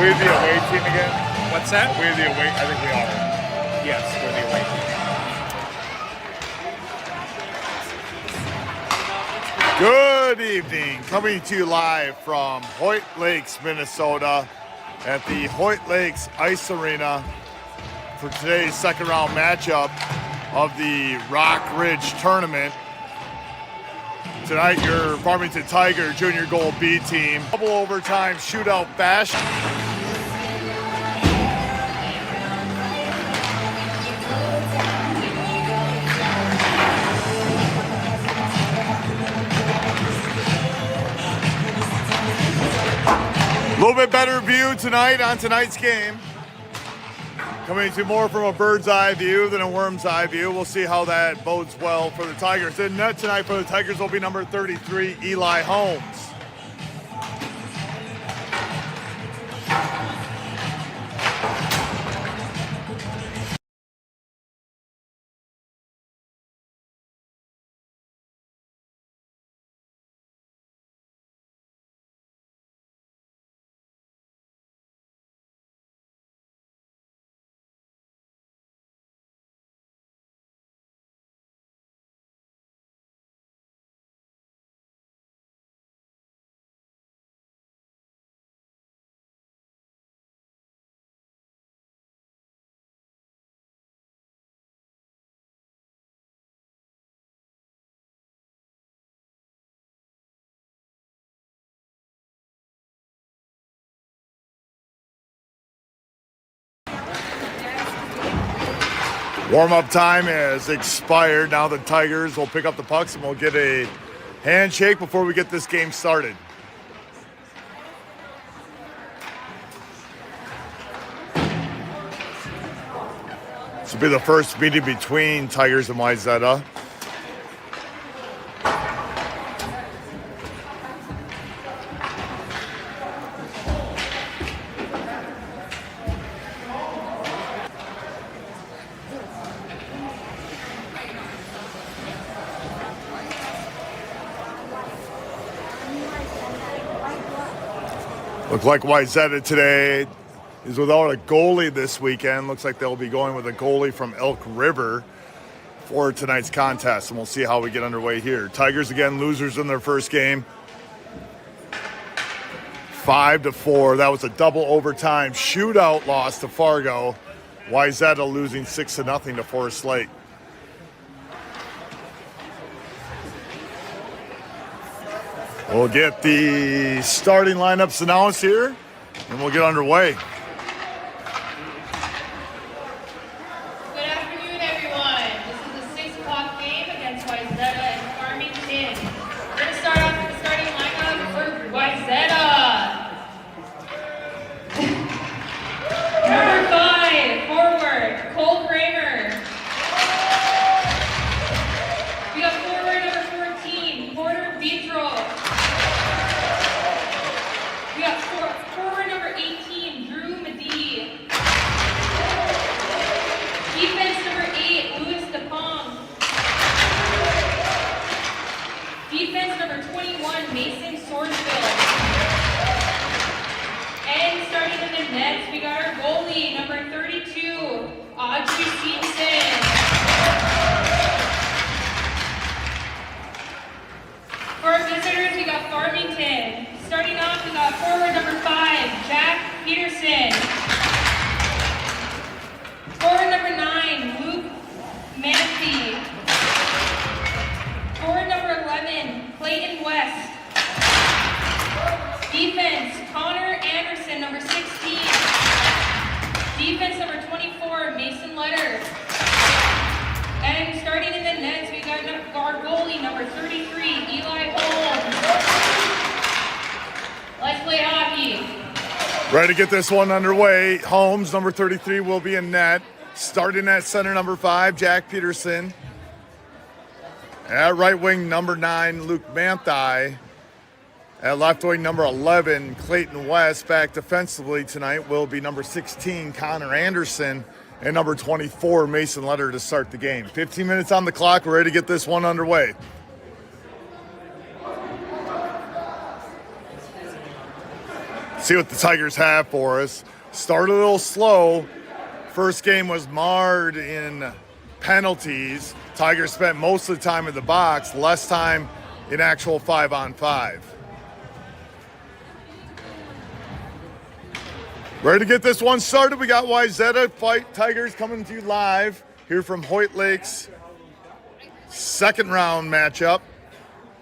we the away team again? What's that? Are we the away? I think we are. Yes, we're the away team. Good evening. Coming to you live from Hoyt Lakes, Minnesota at the Hoyt Lakes Ice Arena for today's second round matchup of the Rock Ridge Tournament. Tonight, your Farmington Tiger Junior Gold B team. Double overtime shootout fashion. A little bit better view tonight on tonight's game. Coming to more from a bird's eye view than a worm's eye view. We'll see how that bodes well for the Tigers. In net tonight for the Tigers will be number 33, Eli Holmes. Warm-up time has expired. Now the Tigers will pick up the pucks and we'll get a handshake before we get this game started. This will be the first meeting between Tigers and Wayzata. Looks like Wayzata today is without a goalie this weekend. Looks like they'll be going with a goalie from Elk River for tonight's contest, and we'll see how we get underway here. Tigers again, losers in their first game. 5-4. That was a double overtime shootout loss to Fargo. Wayzata losing 6-0 to Forest Lake. We'll get the starting lineups announced here, and we'll get underway. Good afternoon, everyone. This is a 6 o'clock game against Wayzata and Farmington. We're going to start off with the starting lineup for Wayzata. Number 5, forward, Cole Kramer. We got forward number 14, Porter Vitro. We got forward number 18, Drew Medee. Defense number 8, Louis DePong. Defense number 21, Mason Swordsville. And starting in the nets, we got our goalie, number 32, Audrey Stevenson. For our visitors, we got Farmington. Starting off, we got forward number 5, Jack Peterson. Forward number 9, Luke Manfi. Forward number 11, Clayton West. Defense, Connor Anderson, number 16. Defense number 24, Mason Letter. And starting in the nets, we got our goalie, number 33, Eli Holmes. Let's play hockey. Ready to get this one underway. Holmes, number 33, will be in net. Starting at center, number 5, Jack Peterson. At right wing, number 9, Luke Manthai. At left wing, number 11, Clayton West. Back defensively tonight will be number 16, Connor Anderson. And number 24, Mason Letter to start the game. 15 minutes on the clock. We're ready to get this one underway. See what the Tigers have for us. Started a little slow. First game was marred in penalties. Tigers spent most of the time in the box, less time in actual 5-on-5. Ready to get this one started. We got Wayzata Fight Tigers coming to you live here from Hoyt Lake's second round matchup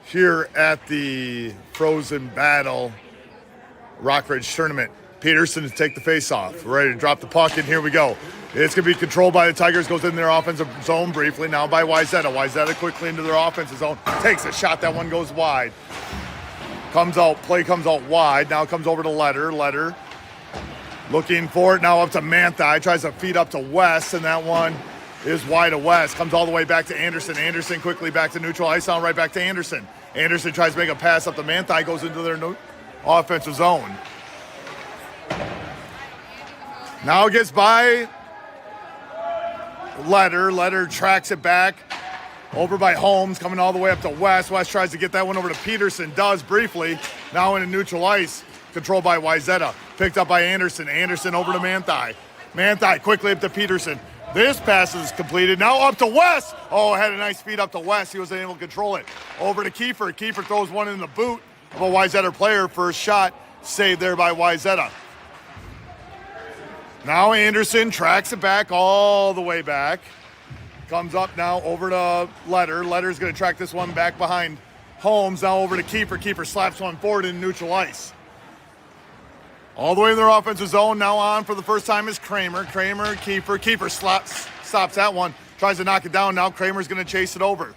here at the Frozen Battle Rockridge Tournament. Peterson to take the face off. Ready to drop the puck, and here we go. It's going to be controlled by the Tigers. Goes in their offensive zone briefly. Now by Wayzata. Wayzata quickly into their offensive zone. Takes a shot. That one goes wide. Play comes out wide. Now comes over to Letter. Looking for it. Now up to Manthai. Tries to feed up to West, and that one is wide to West. Comes all the way back to Anderson. Anderson quickly back to neutral ice. On right back to Anderson. Anderson tries to make a pass up to Manthai. Goes into their offensive zone. Now gets by Letter. Letter tracks it back over by Holmes, coming all the way up to West. West tries to get that one over to Peterson. Does briefly. Now in a neutral ice. Controlled by Wayzata. Picked up by Anderson. Anderson over to Manthai. Manthai quickly up to Peterson. This pass is completed. Now up to West. Oh, had a nice feed up to West. He wasn't able to control it. Over to Kiefer. Kiefer throws one in the boot of a Wayzata player. First shot saved there by Wayzata. Now Anderson tracks it back all the way back. Comes up now over to Letter. Letter's going to track this one back behind Holmes. Now over to Kiefer. Kiefer slaps one forward in neutral ice. All the way in their offensive zone. Now on for the first time is Kramer. Kiefer. Kiefer stops that one. Tries to knock it down. Now Kramer's going to chase it over.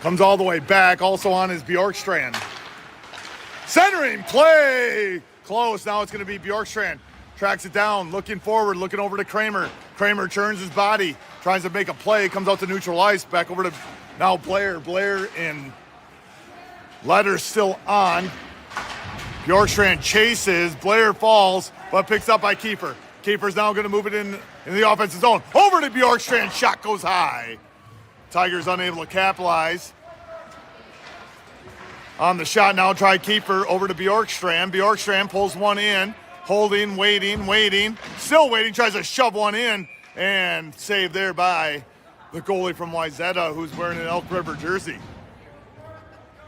Comes all the way back. Also on is Bjorkstrand. Centering play. Close. Now it's going to be Bjorkstrand. Tracks it down. Looking forward. Looking over to Kramer. Kramer turns his body. Tries to make a play. Comes out to neutral ice. Back over to now Blair. Blair and Letter still on. Bjorkstrand chases. Blair falls, but picks up by Kiefer. Kiefer's now going to move it in the offensive zone. Over to Bjorkstrand. Shot goes high. Tigers unable to capitalize on the shot. Now try Kiefer over to Bjorkstrand. Bjorkstrand pulls one in. Holding, waiting. Still waiting. Tries to shove one in. And saved there by the goalie from Wayzata, who's wearing an Elk River jersey.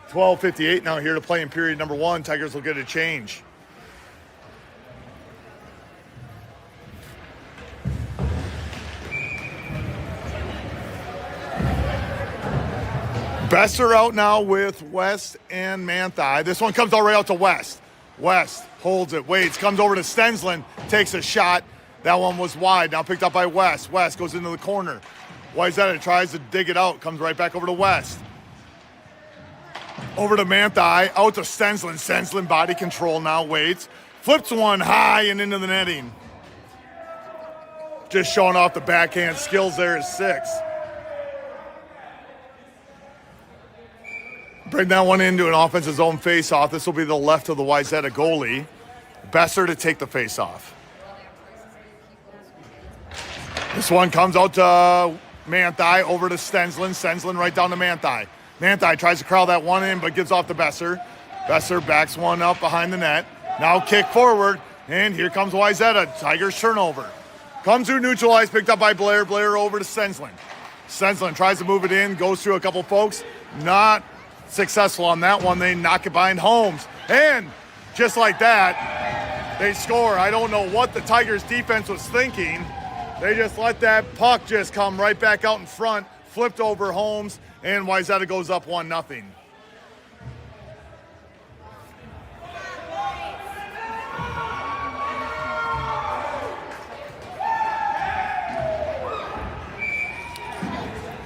12:58 now here to play in period number one. Tigers will get a change. Besser out now with West and Manthai. This one comes all right out to West. West holds it, waits, comes over to Stensland, takes a shot. That one was wide, now picked up by West. West goes into the corner. Wayzata tries to dig it out, comes right back over to West. Over to Manthai, out to Stensland. Stensland body control now, waits. Flips one high and into the netting. Just showing off the backhand skills there is 6. Bring that one into an offensive zone face-off. This will be the left of the Wayzata goalie. Besser to take the face-off. This one comes out to Manthai, over to Stensland. Stensland right down to Manthai. Manthai tries to corral that one in, but gives off to Besser. Besser backs one up behind the net. Now kick forward, and here comes Wayzata. Tigers turnover. Comes through neutral ice, picked up by Blair. Blair over to Stensland. Stensland tries to move it in, goes through a couple folks. Not successful on that one. They knock it behind Holmes. And just like that, they score. I don't know what the Tigers defense was thinking. They just let that puck just come right back out in front, flipped over Holmes, and Wayzata goes up 1-0.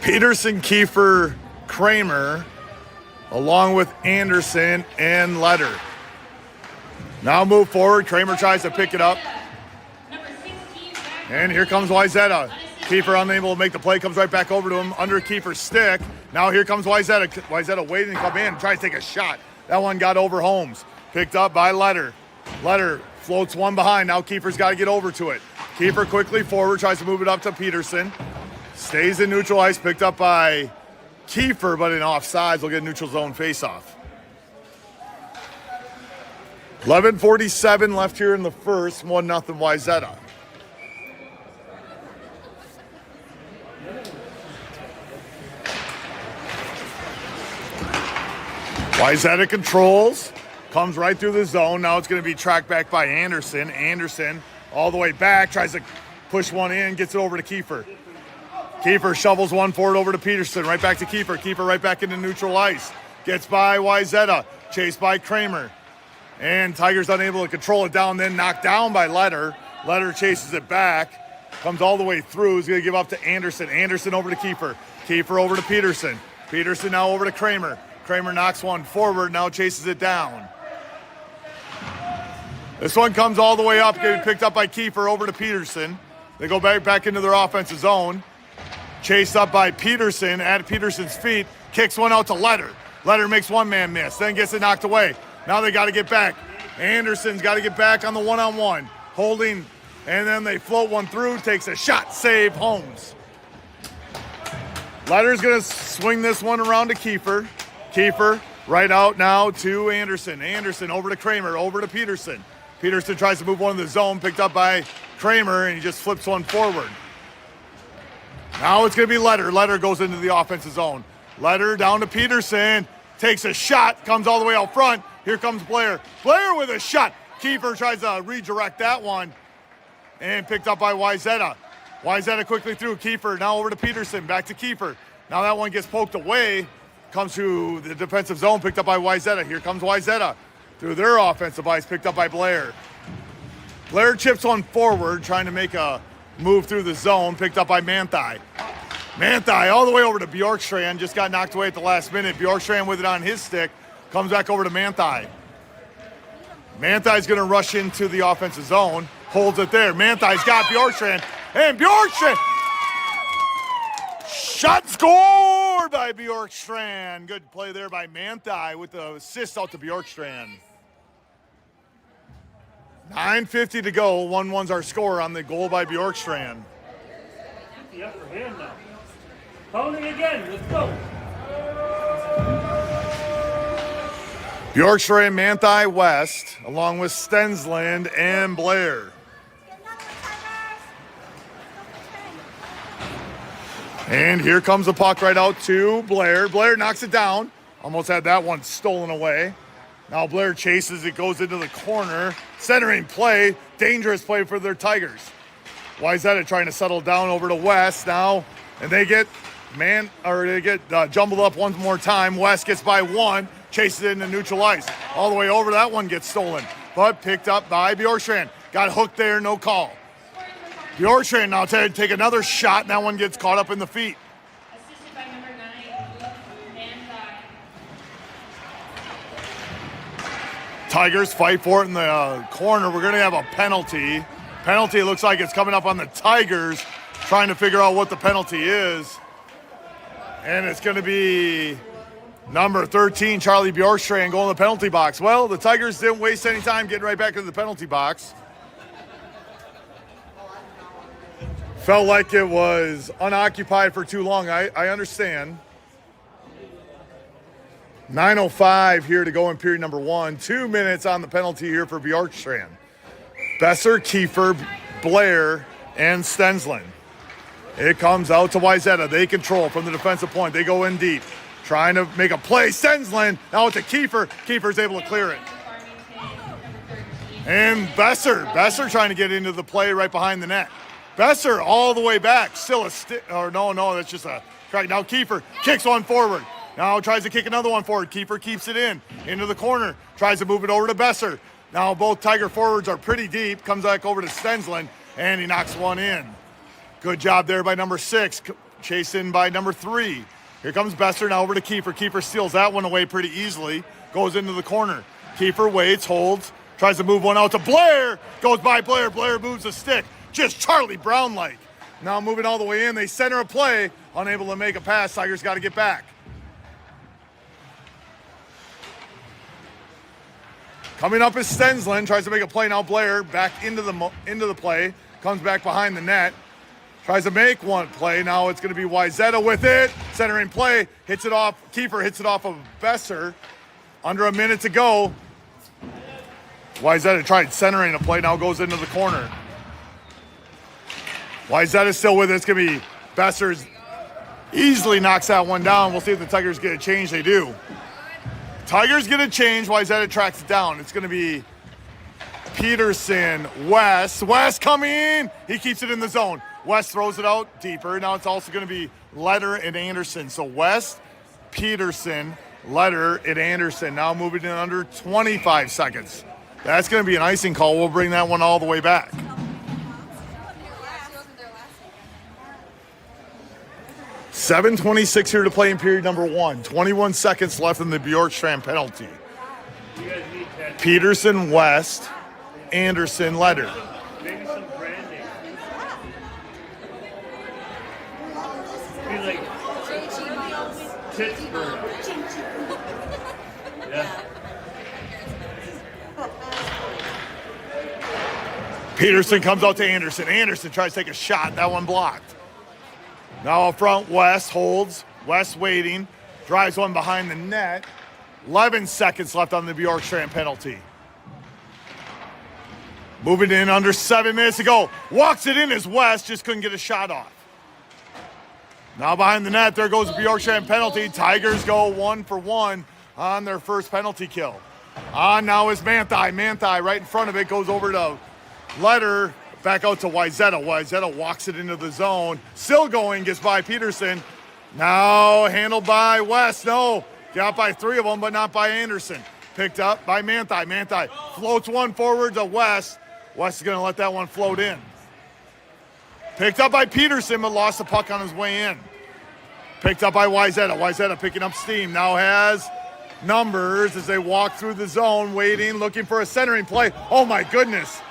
Peterson, Kiefer, Kramer, along with Anderson and Letter. Now move forward. Kramer tries to pick it up. And here comes Wayzata. Kiefer unable to make the play, comes right back over to him under Kiefer's stick. Now here comes Wayzata. Wayzata waiting to come in, trying to take a shot. That one got over Holmes. Picked up by Letter. Letter floats one behind. Now Kiefer's got to get over to it. Kiefer quickly forward, tries to move it up to Peterson. Stays in neutral ice, picked up by Kiefer, but in offsides. We'll get a neutral zone faceoff. 11:47 left here in the first, 1-0 Wayzata. Wayzata controls, comes right through the zone. Now it's going to be tracked back by Anderson. Anderson all the way back, tries to push one in, gets it over to Kiefer. Kiefer shovels one forward over to Peterson, right back to Kiefer. Kiefer right back into neutral ice. Gets by Wayzata, chased by Kramer. And Tigers unable to control it down, then knocked down by Letter. Letter chases it back, comes all the way through. He's going to give up to Anderson. Anderson over to Kiefer. Kiefer over to Peterson. Peterson now over to Kramer. Kramer knocks one forward, now chases it down. This one comes all the way up, getting picked up by Kiefer over to Peterson. They go back into their offensive zone. Chased up by Peterson at Peterson's feet. Kicks one out to Letter. Letter makes one man miss, then gets it knocked away. Now they got to get back. Anderson's got to get back on the one-on-one. Holding, and then they float one through, takes a shot, save Holmes. Letter's going to swing this one around to Kiefer. Kiefer right out now to Anderson. Anderson over to Kramer, over to Peterson. Peterson tries to move one in the zone, picked up by Kramer, and he just flips one forward. Now it's going to be Letter. Letter goes into the offensive zone. Letter down to Peterson, takes a shot, comes all the way out front. Here comes Blair. Blair with a shot. Kiefer tries to redirect that one, and picked up by Wayzata. Wayzata quickly through. Kiefer now over to Peterson, back to Kiefer. Now that one gets poked away. Comes to the defensive zone, picked up by Wayzata. Here comes Wayzata through their offensive ice, picked up by Blair. Blair chips one forward, trying to make a move through the zone, picked up by Manthei. Manthei all the way over to Bjorkstrand, just got knocked away at the last minute. Bjorkstrand with it on his stick, comes back over to Manthei. Manthei's going to rush into the offensive zone, holds it there. Manthei's got Bjorkstrand, and Bjorkstrand! Shot scored by Bjorkstrand. Good play there by Manthei with the assist out to Bjorkstrand. 9:50 to go. 1-1's our score on the goal by Bjorkstrand. The upper hand now. Pounding again. Let's go. Bjorkstrand, Manthei, West, along with Stensland and Blair. And here comes the puck right out to Blair. Blair knocks it down. Almost had that one stolen away. Now Blair chases it, goes into the corner. Centering play, dangerous play for their Tigers. Wayzata trying to settle down over to West now. And they get jumbled up one more time. West gets by one, chases it into neutral ice. All the way over, that one gets stolen. But picked up by Bjorkstrand. Got hooked there, no call. Bjorkstrand now take another shot, and that one gets caught up in the feet. Assisted by number 9, Manthei. Tigers fight for it in the corner. We're going to have a penalty. Penalty looks like it's coming up on the Tigers, trying to figure out what the penalty is. And it's going to be number 13, Charlie Bjorkstrand, going to the penalty box. Well, the Tigers didn't waste any time getting right back into the penalty box. Felt like it was unoccupied for too long. I understand. 9:05 here to go in period number 1. 2 minutes on the penalty here for Bjorkstrand. Besser, Kiefer, Blair, and Stensland. It comes out to Wayzata. They control from the defensive point. They go in deep. Trying to make a play. Stensland now to Kiefer. Kiefer's able to clear it. And Besser trying to get into the play right behind the net. Besser all the way back, still a stick, or no, that's just a crack. Now Kiefer kicks one forward. Now tries to kick another one forward. Kiefer keeps it into the corner, tries to move it over to Besser. Now both Tiger forwards are pretty deep, comes back over to Stensland, and he knocks one in. Good job there by number 6, chased in by number 3. Here comes Besser now over to Kiefer. Kiefer steals that one away pretty easily, goes into the corner. Kiefer waits, holds, tries to move one out to Blair, goes by Blair. Blair moves the stick. Just Charlie Brown-like. Now moving all the way in. They center a play. Unable to make a pass. Tigers got to get back. Coming up is Stensland. Tries to make a play. Now Blair back into the play. Comes back behind the net. Tries to make one play. Now it's going to be Wayzata with it. Centering play. Hits it off. Kiefer hits it off of Besser. Under a minute to go. Wayzata tried centering a play, now goes into the corner. Wayzata still with it. It's going to be Besser's easily knocks that one down. We'll see if the Tigers get a change. They do. Tigers get a change. Wayzata tracks it down. It's going to be Peterson, West. West coming. He keeps it in the zone. West throws it out deeper. Now it's also going to be Letter and Anderson. So West, Peterson, Letter, and Anderson. Now moving in under 25 seconds. That's going to be an icing call. We'll bring that one all the way back. 7:26 here to play in period number 1. 21 seconds left in the Bjorkstrand penalty. Peterson, West, Anderson, Letter. Maybe some branding. Be like Pittsburgh. Yeah. Peterson comes out to Anderson. Anderson tries to take a shot. That one blocked. Now up front, West holds. West waiting. Drives one behind the net. 11 seconds left on the Bjorkstrand penalty. Moving in under 7 minutes to go. Walks it in as West. Just couldn't get a shot off. Now behind the net, there goes the Bjorkstrand penalty. Tigers go 1 for 1 on their first penalty kill. On now is Manthei. Manthei right in front of it goes over to Letter. Back out to Wayzata. Wayzata walks it into the zone. Still going, gets by Peterson. Now handled by West. No, got by 3 of them, but not by Anderson. Picked up by Manthei. Manthei floats one forward to West. West is going to let that one float in. Picked up by Peterson, but lost the puck on his way in. Picked up by Wayzata. Wayzata picking up steam. Now has numbers as they walk through the zone, waiting, looking for a centering play. Oh, my goodness.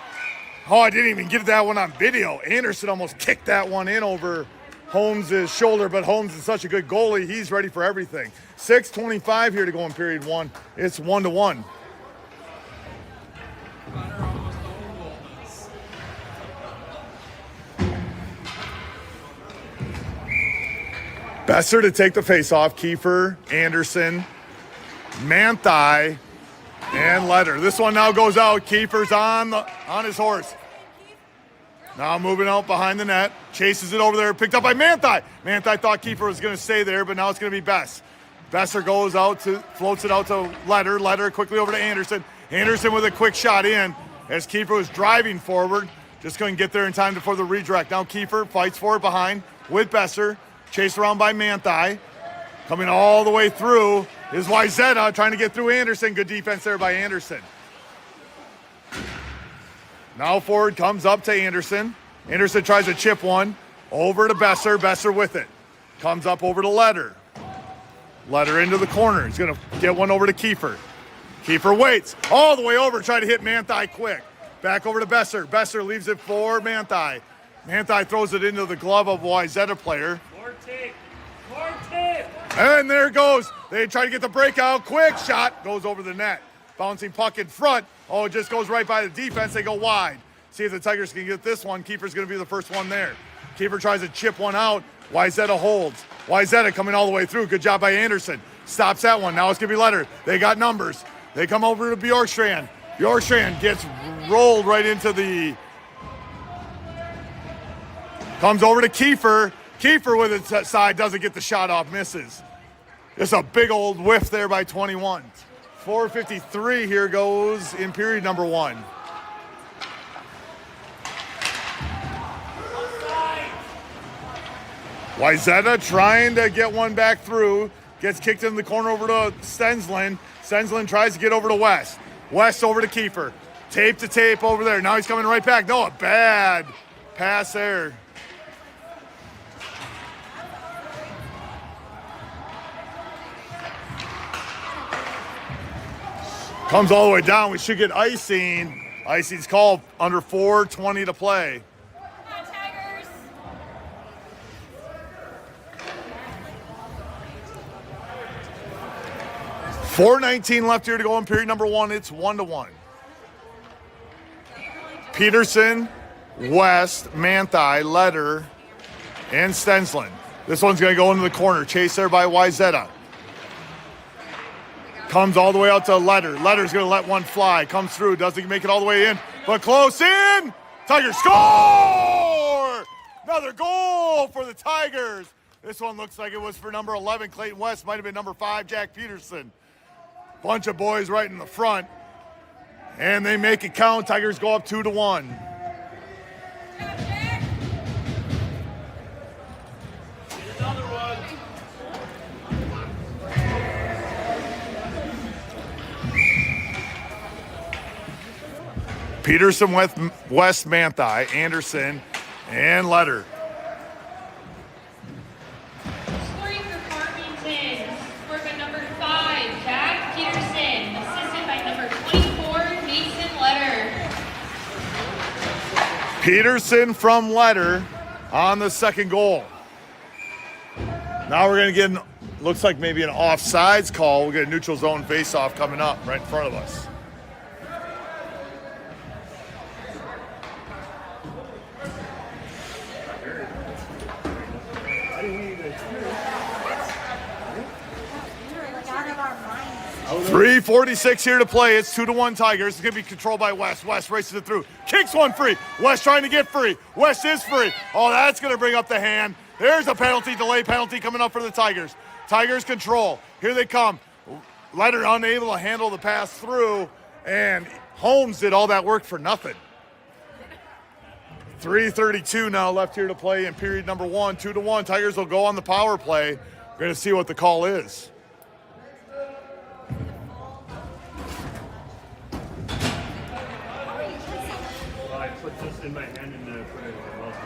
Oh, I didn't even get that one on video. Anderson almost kicked that one in over Holmes' shoulder, but Holmes is such a good goalie. He's ready for everything. 6:25 here to go in period 1. It's 1-1. Besser to take the faceoff. Kiefer, Anderson, Manthei, and Letter. This one now goes out. Kiefer's on his horse. Now moving out behind the net. Chases it over there. Picked up by Manthei. Manthei thought Kiefer was going to stay there, but now it's going to be Bess. Besser goes out floats it out to Letter. Letter quickly over to Anderson. Anderson with a quick shot in as Kiefer was driving forward. Just couldn't get there in time before the redirect. Now Kiefer fights for it behind with Besser. Chased around by Manthei. Coming all the way through is Wayzata trying to get through Anderson. Good defense there by Anderson. Now forward comes up to Anderson. Anderson tries to chip one over to Besser. Besser with it. Comes up over to Letter. Letter into the corner. He's going to get one over to Kiefer. Kiefer waits all the way over. Try to hit Manthei quick. Back over to Besser. Besser leaves it for Manthei. Manthei throws it into the glove of a Wayzata player. More tape. More tape. And there it goes. They try to get the breakout. Quick shot. Goes over the net. Bouncing puck in front. Oh, it just goes right by the defense. They go wide. See if the Tigers can get this one. Kiefer's going to be the first one there. Kiefer tries to chip one out. Wayzata holds. Wayzata coming all the way through. Good job by Anderson. Stops that one. Now it's going to be Letter. They got numbers. They come over to Bjorkstrand. Bjorkstrand gets rolled right into the... Comes over to Kiefer. Kiefer with its side doesn't get the shot off. Misses. Just a big old whiff there by 21. 4:53 here goes in period number 1. Wayzata trying to get one back through. Gets kicked in the corner over to Stensland. Stensland tries to get over to West. West over to Kiefer. Tape to tape over there. Now he's coming right back. No, a bad pass there. Comes all the way down. We should get icing. Icing's called under 4:20 to play. Come on, Tigers. 4:19 left here to go in period number 1. It's 1-1. Peterson, West, Manthei, Letter, and Stensland. This one's going to go into the corner. Chased there by Wayzata. Comes all the way out to Letter. Letter's going to let one fly. Comes through. Doesn't make it all the way in, but close in. Tigers score! Another goal for the Tigers. This one looks like it was for number 11, Clayton West. Might have been number 5, Jack Peterson. Bunch of boys right in the front. And they make it count. Tigers go up 2-1. Peterson, West, Manthey, Anderson, and Letter. Scoring for Farmington, scored by number 5, Jack Peterson, assisted by number 24, Mason Letter. Peterson from Letter on the second goal. Now we're going to get, looks like maybe an offsides call. We'll get a neutral zone face-off coming up right in front of us. 3:46 here to play. It's 2-1 Tigers. It's going to be controlled by West. West races it through. Kicks one free. West trying to get free. West is free. Oh, that's going to bring up the hand. There's a penalty, delay penalty coming up for the Tigers. Tigers control. Here they come. Letter unable to handle the pass through, and Holmes did all that work for nothing. 3:32 now left here to play in period number 1. 2-1. Tigers will go on the power play. We're going to see what the call is. I put this in my hand and put it in my mouth.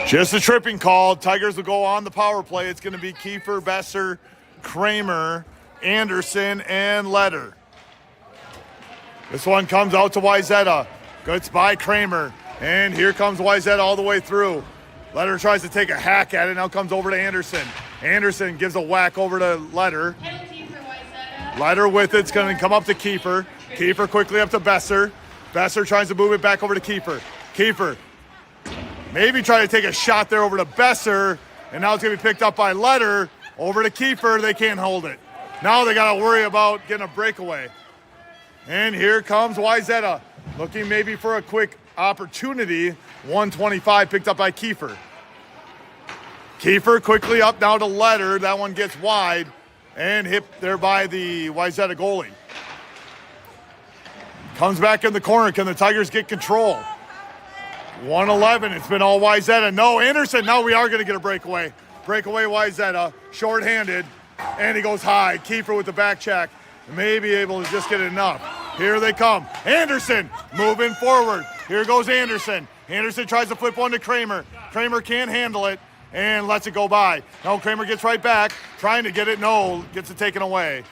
Just a tripping call. Tigers will go on the power play. It's going to be Kiefer, Besser, Kramer, Anderson, and Letter. This one comes out to Wayzata. It's by Kramer. And here comes Wayzata all the way through. Letter tries to take a hack at it. Now comes over to Anderson. Anderson gives a whack over to Letter. Penalty for Wayzata. Letter with it's going to come up to Kiefer. Kiefer quickly up to Besser. Besser tries to move it back over to Kiefer. Kiefer maybe try to take a shot there over to Besser, and now it's going to be picked up by Letter. Over to Kiefer, they can't hold it. Now they got to worry about getting a breakaway. And here comes Wayzata, looking maybe for a quick opportunity. 125 picked up by Kiefer. Kiefer quickly up now to Letter. That one gets wide and hit there by the Wayzata goalie. Comes back in the corner. Can the Tigers get control? 111. It's been all Wayzata. No, Anderson. Now we are going to get a breakaway. Breakaway Wayzata. Short-handed. And he goes high. Kiefer with the back check. May be able to just get enough. Here they come. Anderson moving forward. Here goes Anderson. Anderson tries to flip one to Kramer. Kramer can't handle it and lets it go by. No, Kramer gets right back. Trying to get it. No, gets it taken away.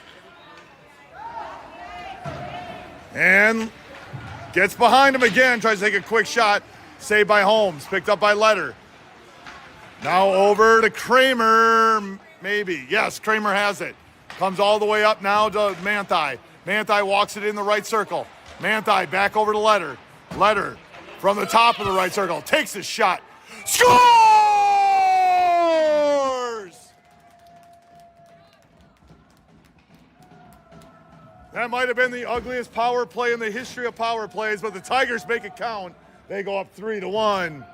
And gets behind him again. Tries to take a quick shot. Saved by Holmes. Picked up by Letter. Now over to Kramer. Maybe. Yes, Kramer has it. Comes all the way up now to Manthey. Manthey walks it in the right circle. Manthey back over to Letter. Letter from the top of the right circle. Takes his shot. Scores! That might have been the ugliest power play in the history of power plays, but the Tigers make it count. They go up 3-1.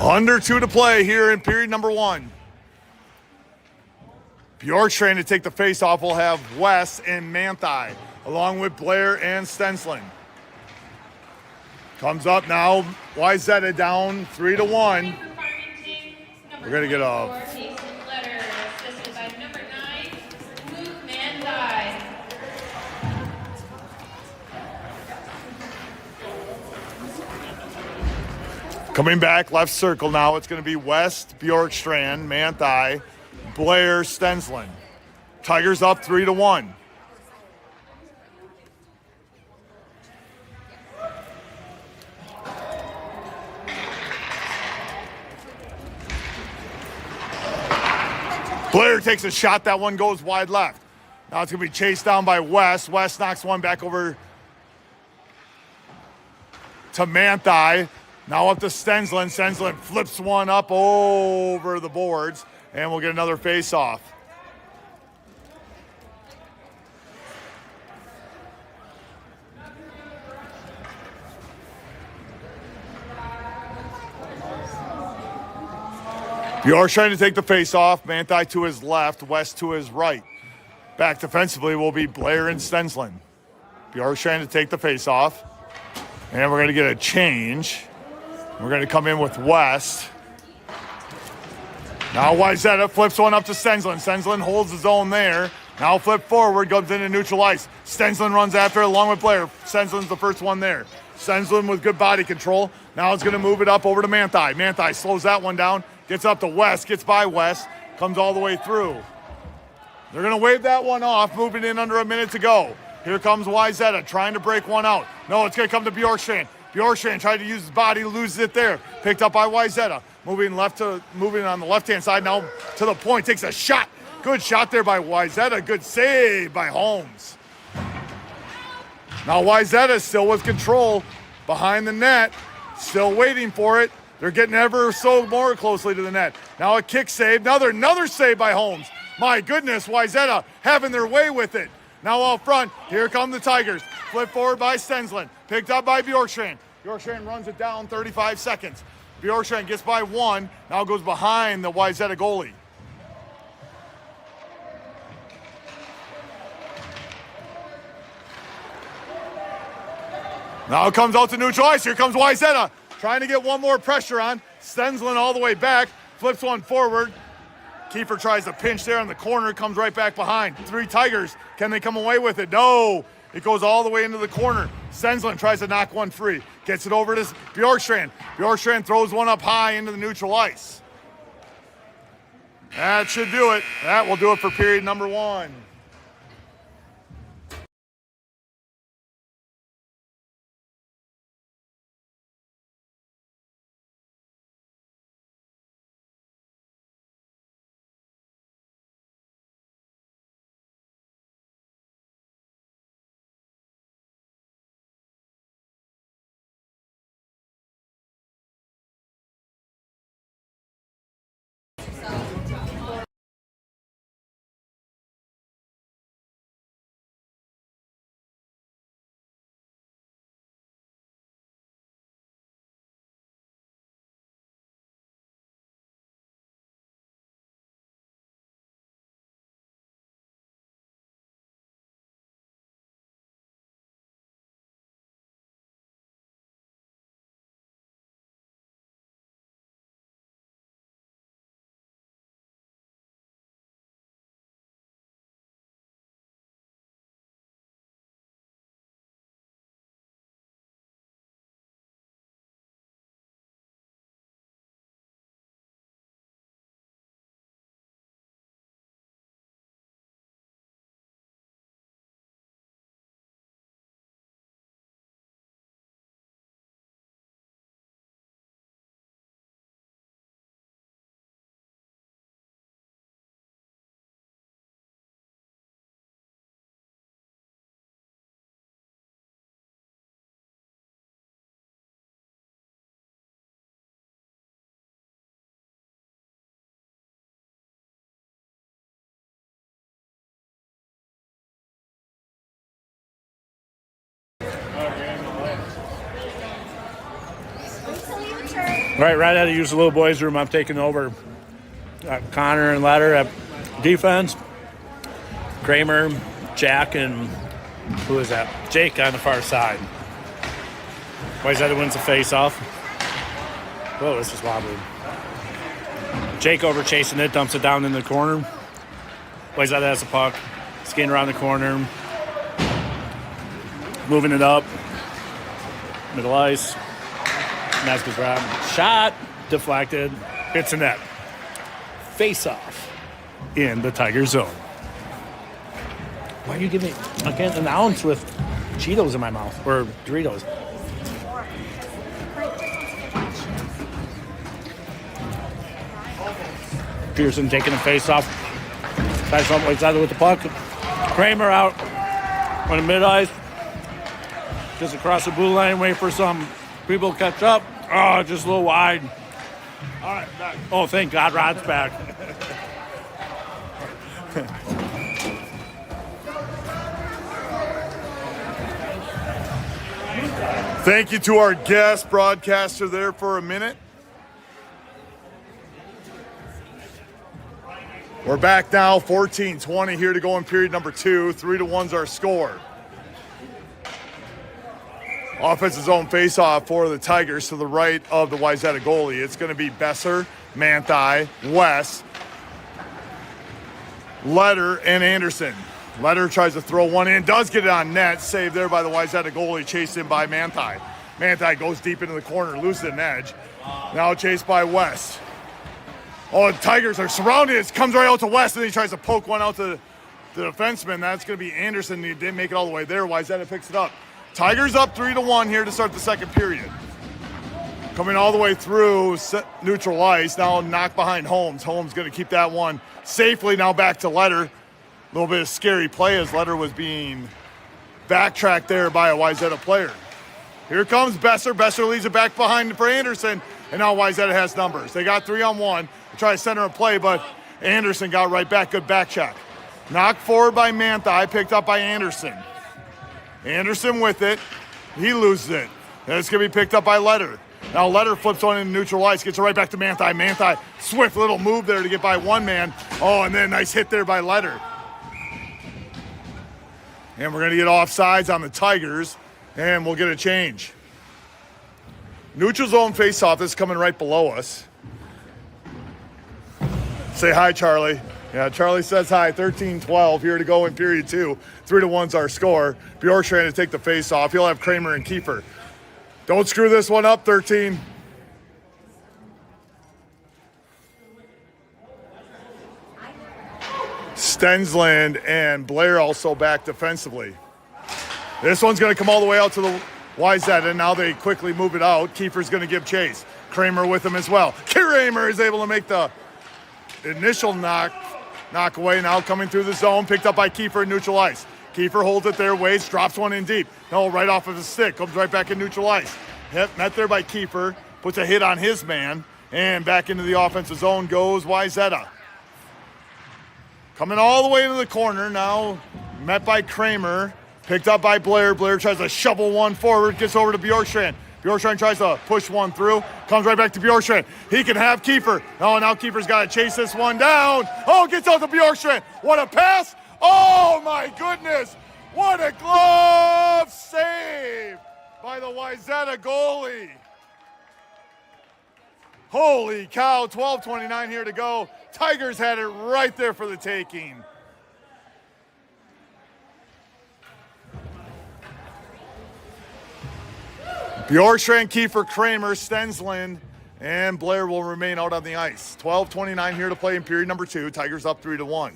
Under 2 to play here in period number 1. Bjork's trying to take the face-off. We'll have West and Manthey, along with Blair and Stensland. Comes up now. Wayzata down 3-1. We're going to get a... Letter, assisted by number 9, Luke Manthey. Coming back, left circle now. It's going to be West, Bjorkstrand, Manthey, Blair, Stensland. Tigers up 3-1. Blair takes a shot. That one goes wide left. Now it's going to be chased down by West. West knocks one back over to Manthai. Now up to Stensland. Stensland flips one up over the boards, and we'll get another face-off. Bjork's trying to take the face-off. Manthai to his left, West to his right. Back defensively will be Blair and Stensland. Bjork's trying to take the face-off. And we're going to get a change. We're going to come in with West. Now Wayzata flips one up to Stensland. Stensland holds his own there. Now flip forward, comes into neutral ice. Stensland runs after it along with Blair. Stensland's the first one there. Stensland with good body control. Now it's going to move it up over to Manthai. Manthai slows that one down. Gets up to West, gets by West, comes all the way through. They're going to wave that one off, moving in under a minute to go. Here comes Wayzata trying to break one out. No, it's going to come to Bjorkstrand. Bjorkstrand tried to use his body, loses it there. Picked up by Wayzata. Moving on the left-hand side now to the point. Takes a shot. Good shot there by Wayzata. Good save by Holmes. Now Wayzata still with control behind the net. Still waiting for it. They're getting ever so more closely to the net. Now a kick save. Another save by Holmes. My goodness, Wayzata having their way with it. Now out front, here come the Tigers. Flip forward by Stensland. Picked up by Bjorkstrand. Bjorkstrand runs it down 35 seconds. Bjorkstrand gets by one. Now goes behind the Wayzata goalie. Now it comes out to neutral ice. Here comes Wayzata. Trying to get one more pressure on. Stensland all the way back. Flips one forward. Kiefer tries to pinch there in the corner. Comes right back behind. Three Tigers. Can they come away with it? No. It goes all the way into the corner. Stensland tries to knock one free. Gets it over to Bjorkstrand. Bjorkstrand throws one up high into the neutral ice. That should do it. That will do it for period number one. Right out of use the little boys' room. I'm taking over Connor and Ladder at defense. Kramer, Jack, and who is that? Jake on the far side. Wayzata wins the face-off. Whoa, this is wobbly. Jake over chasing it, dumps it down in the corner. Wayzata has the puck, skating around the corner, moving it up, middle ice. Nazca's round. Shot, deflected, hits the net. Face-off in the Tiger zone. Why are you giving me? I can't announce with Cheetos in my mouth or Doritos. Pearson taking a face-off. Try something like that with the puck. Kramer out on the mid ice. Just across the blue line, wait for some people to catch up. Oh, just a little wide. All right, back. Oh, thank God Rod's back. Thank you to our guest broadcaster there for a minute. We're back now, 14-20 here to go in period number 2. 3-1's our score. Offensive zone faceoff for the Tigers to the right of the Wayzata goalie. It's going to be Besser, Manthei, West, Letter, and Anderson. Letter tries to throw one in, does get it on net. Saved there by the Wayzata goalie, chased in by Manthei. Manthei goes deep into the corner, loses an edge. Now chased by West. Oh, the Tigers are surrounded. It comes right out to West, and he tries to poke one out to the defenseman. That's going to be Anderson. He didn't make it all the way there. Wayzata picks it up. Tigers up 3-1 here to start the second period. Coming all the way through neutral ice. Now knocked behind Holmes. Holmes going to keep that one safely. Now back to Letter. A little bit of scary play as Letter was being backtracked there by a Wayzata player. Here comes Besser. Besser leads it back behind for Anderson. And now Wayzata has numbers. They got 3-on-1. They try to center a play, but Anderson got right back. Good back check. Knocked forward by Manthei. Picked up by Anderson. Anderson with it. He loses it. And it's going to be picked up by Letter. Now Letter flips on into neutral ice. Gets it right back to Manthei. Manthei, swift little move there to get by one man. Oh, and then a nice hit there by Letter. And we're going to get offsides on the Tigers. And we'll get a change. Neutral zone faceoff is coming right below us. Say hi, Charlie. Yeah, Charlie says hi. 13-12 here to go in period 2. 3-1's our score. Bjorkstrand to take the faceoff. He'll have Kramer and Kiefer. Don't screw this one up, 13. Stensland and Blair also back defensively. This one's going to come all the way out to the Wayzata, and now they quickly move it out. Kiefer's going to give chase. Kramer with him as well. Kramer is able to make the initial knock away. Now coming through the zone, picked up by Kiefer in neutral ice. Kiefer holds it there, waits, drops one in deep. No, right off of his stick, comes right back in neutral ice. Met there by Kiefer, puts a hit on his man, and back into the offensive zone goes Wayzata. Coming all the way into the corner, now met by Kramer, picked up by Blair. Blair tries to shovel one forward, gets over to Bjorkstrand. Bjorkstrand tries to push one through, comes right back to Bjorkstrand. He can have Kiefer. Oh, now Kiefer's got to chase this one down. Oh, gets out to Bjorkstrand. What a pass. Oh, my goodness. What a glove save by the Wayzata goalie. Holy cow, 12:29 here to go. Tigers had it right there for the taking. Bjorkstrand, Kiefer, Kramer, Stensland, and Blair will remain out on the ice. 12:29 here to play in period number 2. Tigers up 3-1.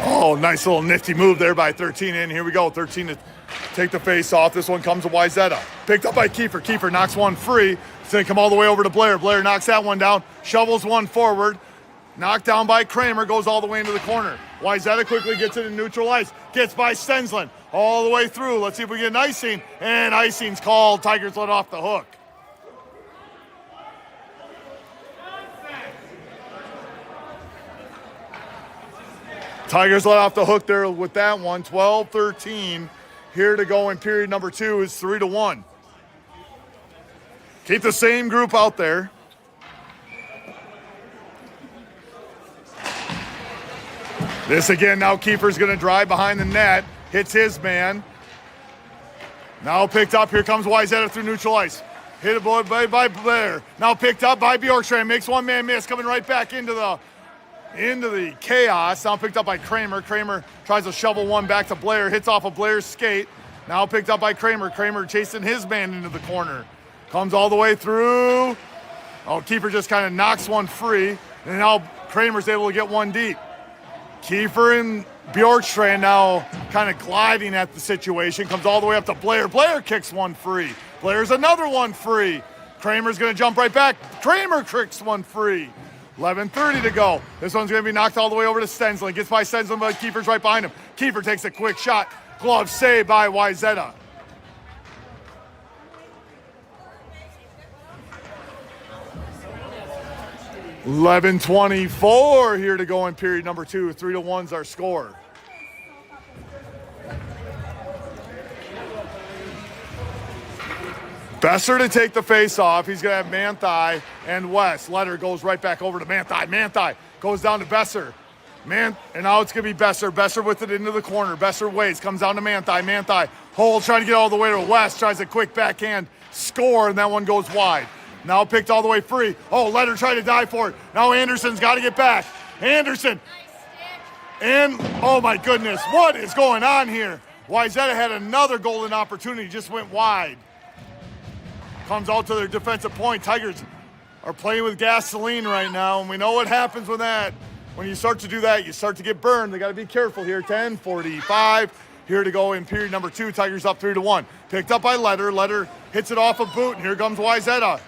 Oh, nice little nifty move there by 13 in. Here we go, 13 to take the face off. This one comes to Wayzata. Picked up by Kiefer. Kiefer knocks one free. It's going to come all the way over to Blair. Blair knocks that one down, shovels one forward. Knocked down by Kramer, goes all the way into the corner. Wayzata quickly gets it in neutral ice. Gets by Stensland all the way through. Let's see if we get an icing. And icing's called. Tigers let off the hook. Tigers let off the hook there with that one. 12-13 here to go in period number 2 is 3-1. Keep the same group out there. This again, now Kiefer's going to drive behind the net. Hits his man. Now picked up. Here comes Wayzata through neutral ice. Hit it by Blair. Now picked up by Bjorkstrand. Makes one man miss. Coming right back into the chaos. Now picked up by Kramer. Kramer tries to shovel one back to Blair. Hits off of Blair's skate. Now picked up by Kramer. Kramer chasing his man into the corner. Comes all the way through. Oh, Kiefer just kind of knocks one free. And now Kramer's able to get one deep. Kiefer and Bjorkstrand now kind of gliding at the situation. Comes all the way up to Blair. Blair kicks one free. Blair's another one free. Kramer's going to jump right back. Kramer kicks one free. 11:30 to go. This one's going to be knocked all the way over to Stensland. Gets by Stensland, but Kiefer's right behind him. Kiefer takes a quick shot. Glove saved by Wayzata. $11:24 here to go in period number 2. 3-1's our score. Besser to take the face off. He's going to have Manthai and West. Letter goes right back over to Manthai. Manthai goes down to Besser. And now it's going to be Besser. Besser with it into the corner. Besser waits, comes down to Manthai. Manthai holds, trying to get all the way to West. Tries a quick backhand score, and that one goes wide. Now picked all the way free. Oh, Letter tried to dive for it. Now Anderson's got to get back. Anderson. And, oh my goodness, what is going on here? Wayzata had another golden opportunity, just went wide. Comes out to their defensive point. Tigers are playing with gasoline right now, and we know what happens with that. When you start to do that, you start to get burned. They got to be careful here. 10:45 here to go in period number 2. Tigers up 3-1. Picked up by Letter. Letter hits it off a boot, and here comes Wayzata.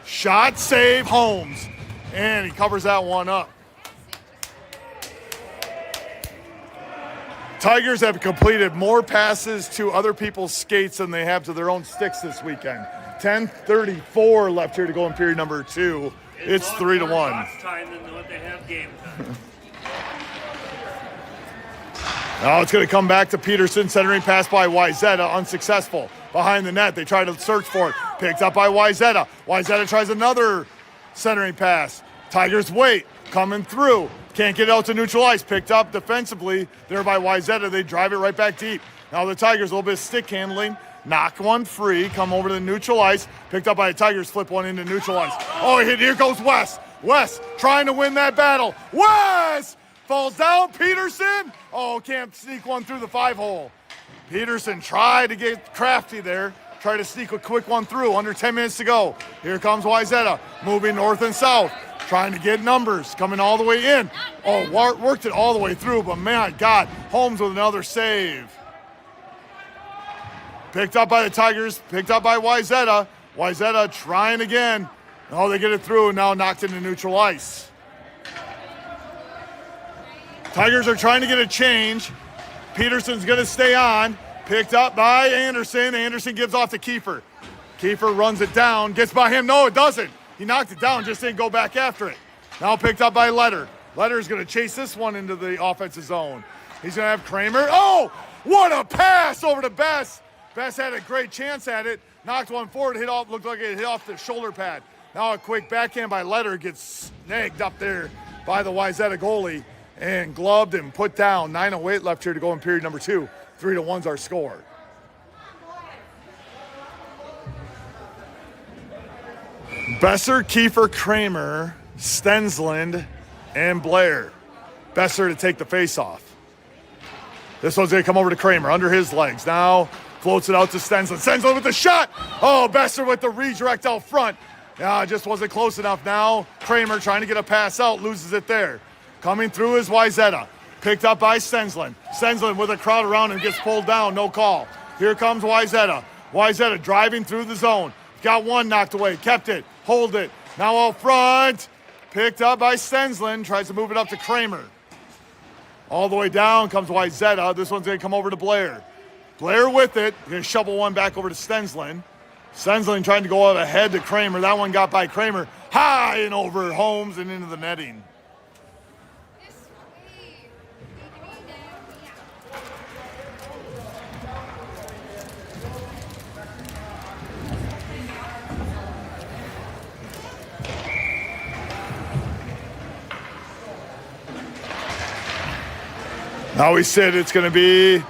Shot, save, Holmes. And he covers that one up. Tigers have completed more passes to other people's skates than they have to their own sticks this weekend. 10:34 left here to go in period number 2. It's 3-1. Time than what they have game time. Now it's going to come back to Peterson. Centering pass by Wayzata, unsuccessful. Behind the net, they try to search for it. Picked up by Wayzata. Wayzata tries another centering pass. Tigers wait, coming through. Can't get it out to neutral ice. Picked up defensively there by Wayzata. They drive it right back deep. Now the Tigers, a little bit of stick handling. Knock one free. Come over to the neutral ice. Picked up by the Tigers. Flip one into neutral ice. Oh, here goes West. West trying to win that battle. West falls down. Peterson. Oh, can't sneak one through the 5-hole. Peterson tried to get crafty there. Try to sneak a quick one through. Under 10 minutes to go. Here comes Wayzata. Moving north and south. Trying to get numbers, coming all the way in. Oh, worked it all the way through, but my God, Holmes with another save. Picked up by the Tigers, picked up by Wayzata. Wayzata trying again. Oh, they get it through, now knocked into neutral ice. Tigers are trying to get a change. Peterson's gonna stay on. Picked up by Anderson. Anderson gives off to Kiefer. Kiefer runs it down, gets by him. No, it doesn't. He knocked it down, just didn't go back after it. Now picked up by Letter. Letter's going to chase this one into the offensive zone. He's going to have Kramer. Oh, what a pass over to Bess. Bess had a great chance at it. Knocked one forward, looked like it hit off the shoulder pad. Now a quick backhand by Letter gets snagged up there by the Wayzata goalie and gloved and put down. 9:08 left here to go in period number 2. 3-1's our score. Besser, Kiefer, Kramer, Stensland, and Blair. Besser to take the face-off. This one's going to come over to Kramer, under his legs. Now floats it out to Stensland. Stensland with the shot! Oh, Besser with the redirect out front. Just wasn't close enough now. Kramer trying to get a pass out, loses it there. Coming through is Wayzata. Picked up by Stensland. Stensland with a crowd around him gets pulled down, no call. Here comes Wayzata. Wayzata driving through the zone. Got one knocked away, kept it, hold it. Now out front, picked up by Stensland, tries to move it up to Kramer. All the way down comes Wayzata. This one's gonna come over to Blair. Blair with it, gonna shovel one back over to Stensland. Stensland trying to go out ahead to Kramer. That one got by Kramer, high and over Holmes and into the netting. Now we said it's going to be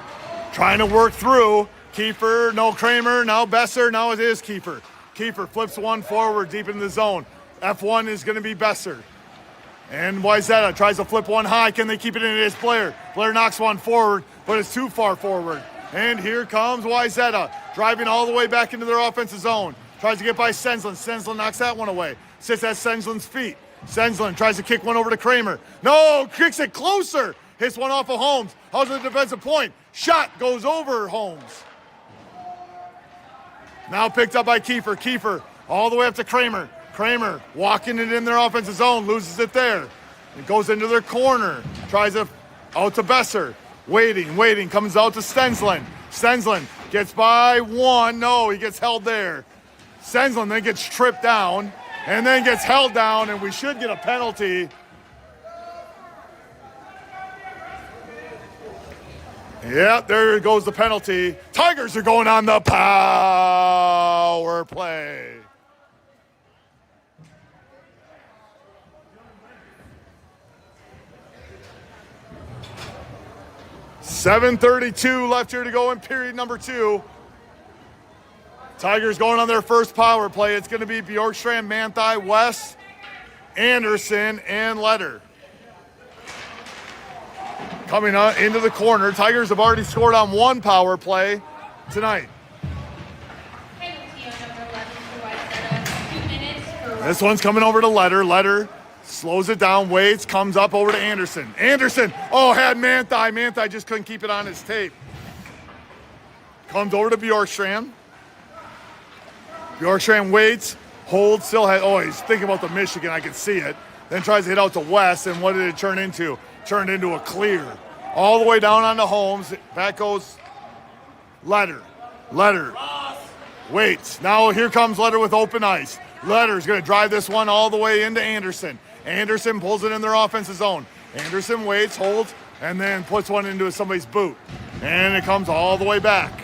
trying to work through. Kiefer, no Kramer, now Besser, now it is Kiefer. Kiefer flips one forward deep in the zone. F1 is going to be Besser. And Wayzata tries to flip one high. Can they keep it in? It is Blair. Blair knocks one forward, but it's too far forward. And here comes Wayzata, driving all the way back into their offensive zone. Tries to get by Stensland. Stensland knocks that one away. Sits at Stensland's feet. Stensland tries to kick one over to Kramer. No, kicks it closer. Hits one off of Holmes. Holmes at the defensive point. Shot goes over Holmes. Now picked up by Kiefer. Kiefer all the way up to Kramer. Kramer walking it in their offensive zone. Loses it there. It goes into their corner. Tries it out to Besser. Waiting. Comes out to Stensland. Stensland gets by one. No, he gets held there. Stensland then gets tripped down and then gets held down, and we should get a penalty. Yeah, there goes the penalty. Tigers are going on the power play. .7:32 left here to go in period number 2. Tigers going on their first power play. It's going to be Bjorkstrand, Manthey, West, Anderson, and Letter. Coming up into the corner. Tigers have already scored on one power play tonight. Penalty on number 11 for Wayzata. 2 minutes for This one's coming over to Letter. Letter slows it down, waits, comes up over to Anderson. Anderson, had Manthey. Manthey just couldn't keep it on his tape. Comes over to Bjorkstrand. Bjorkstrand waits, holds, still has, he's thinking about the Michigan, I can see it. Then tries to hit out to West, and what did it turn into? Turned into a clear. All the way down onto Holmes. Back goes Letter. Letter waits. Now here comes Letter with open ice. Letter's going to drive this one all the way into Anderson. Anderson pulls it in their offensive zone. Anderson waits, holds, and then puts one into somebody's boot. And it comes all the way back.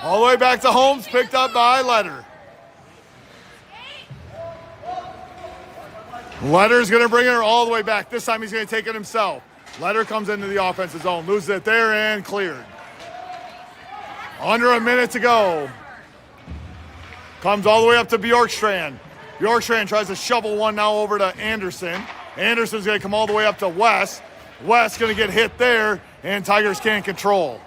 All the way back to Holmes, picked up by Letter. Letter's going to bring it all the way back. This time he's going to take it himself. Letter comes into the offensive zone, loses it there, and cleared. Under a minute to go. Comes all the way up to Bjorkstrand. Bjorkstrand tries to shovel one now over to Anderson. Anderson's going to come all the way up to West. West going to get hit there, and Tigers can't control.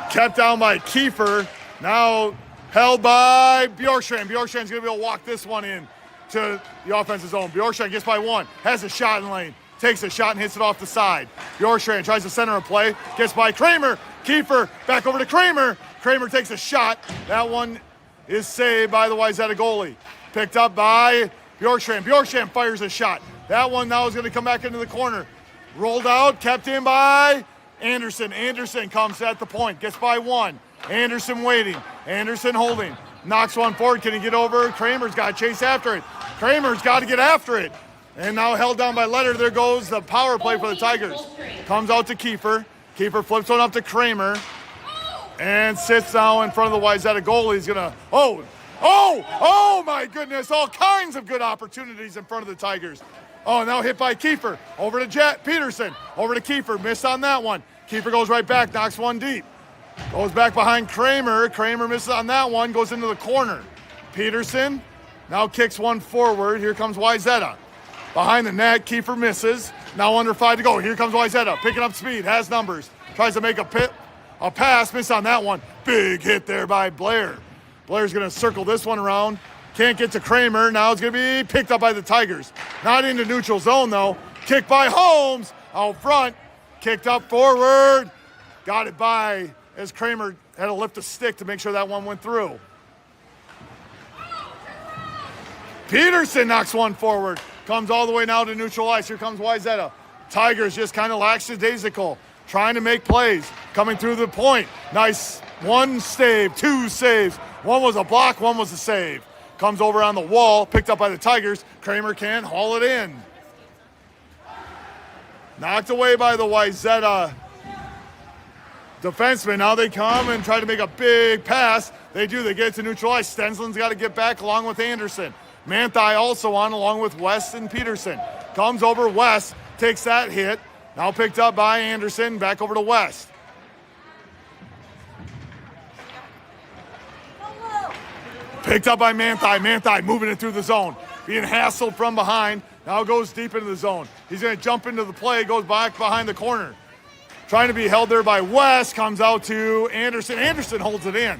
Kept down by Kiefer. Now held by Bjorkstrand. Bjorkstrand's going to be able to walk this one in to the offensive zone. Bjorkstrand gets by one. Has a shot in lane. Takes a shot and hits it off the side. Bjorkstrand tries to center a play. Gets by Kramer. Kiefer back over to Kramer. Kramer takes a shot. That one is saved by the Wayzata goalie. Picked up by Bjorkstrand. Bjorkstrand fires a shot. That one now is going to come back into the corner. Rolled out. Kept in by Anderson. Anderson comes at the point. Gets by one. Anderson waiting. Anderson holding. Knocks one forward. Can he get over? Kramer's got to chase after it. Kramer's got to get after it. And now held down by Letter. There goes the power play for the Tigers. Comes out to Kiefer. Kiefer flips one up to Kramer. And sits now in front of the Wayzata goalie. He's going to, oh my goodness. All kinds of good opportunities in front of the Tigers. Now hit by Kiefer. Over to Peterson. Over to Kiefer. Missed on that one. Kiefer goes right back. Knocks one deep. Goes back behind Kramer. Kramer misses on that one. Goes into the corner. Peterson now kicks one forward. Here comes Wayzata. Behind the net, Kiefer misses. Now under 5 to go. Here comes Wayzata. Picking up speed. Has numbers. Tries to make a pass. Missed on that one. Big hit there by Blair. Blair's going to circle this one around. Can't get to Kramer. Now it's going to be picked up by the Tigers. Not into neutral zone, though. Kicked by Holmes. Out front. Kicked up forward. Got it by as Kramer had to lift a stick to make sure that one went through. Peterson knocks one forward. Comes all the way now to neutral ice. Here comes Wayzata. Tigers just kind of lackadaisical. Trying to make plays. Coming through the point. Nice. One save. Two saves. One was a block. One was a save. Comes over on the wall. Picked up by the Tigers. Kramer can't haul it in. Knocked away by the Wayzata defenseman. Now they come and try to make a big pass. They do. They get it to neutral ice. Stensland's got to get back along with Anderson. Manthey also on along with West and Peterson. Comes over West. Takes that hit. Now picked up by Anderson. Back over to West. Picked up by Manthey. Manthey moving it through the zone. Being hassled from behind. Now goes deep into the zone. He's going to jump into the play. Goes back behind the corner. Trying to be held there by West. Comes out to Anderson. Anderson holds it in.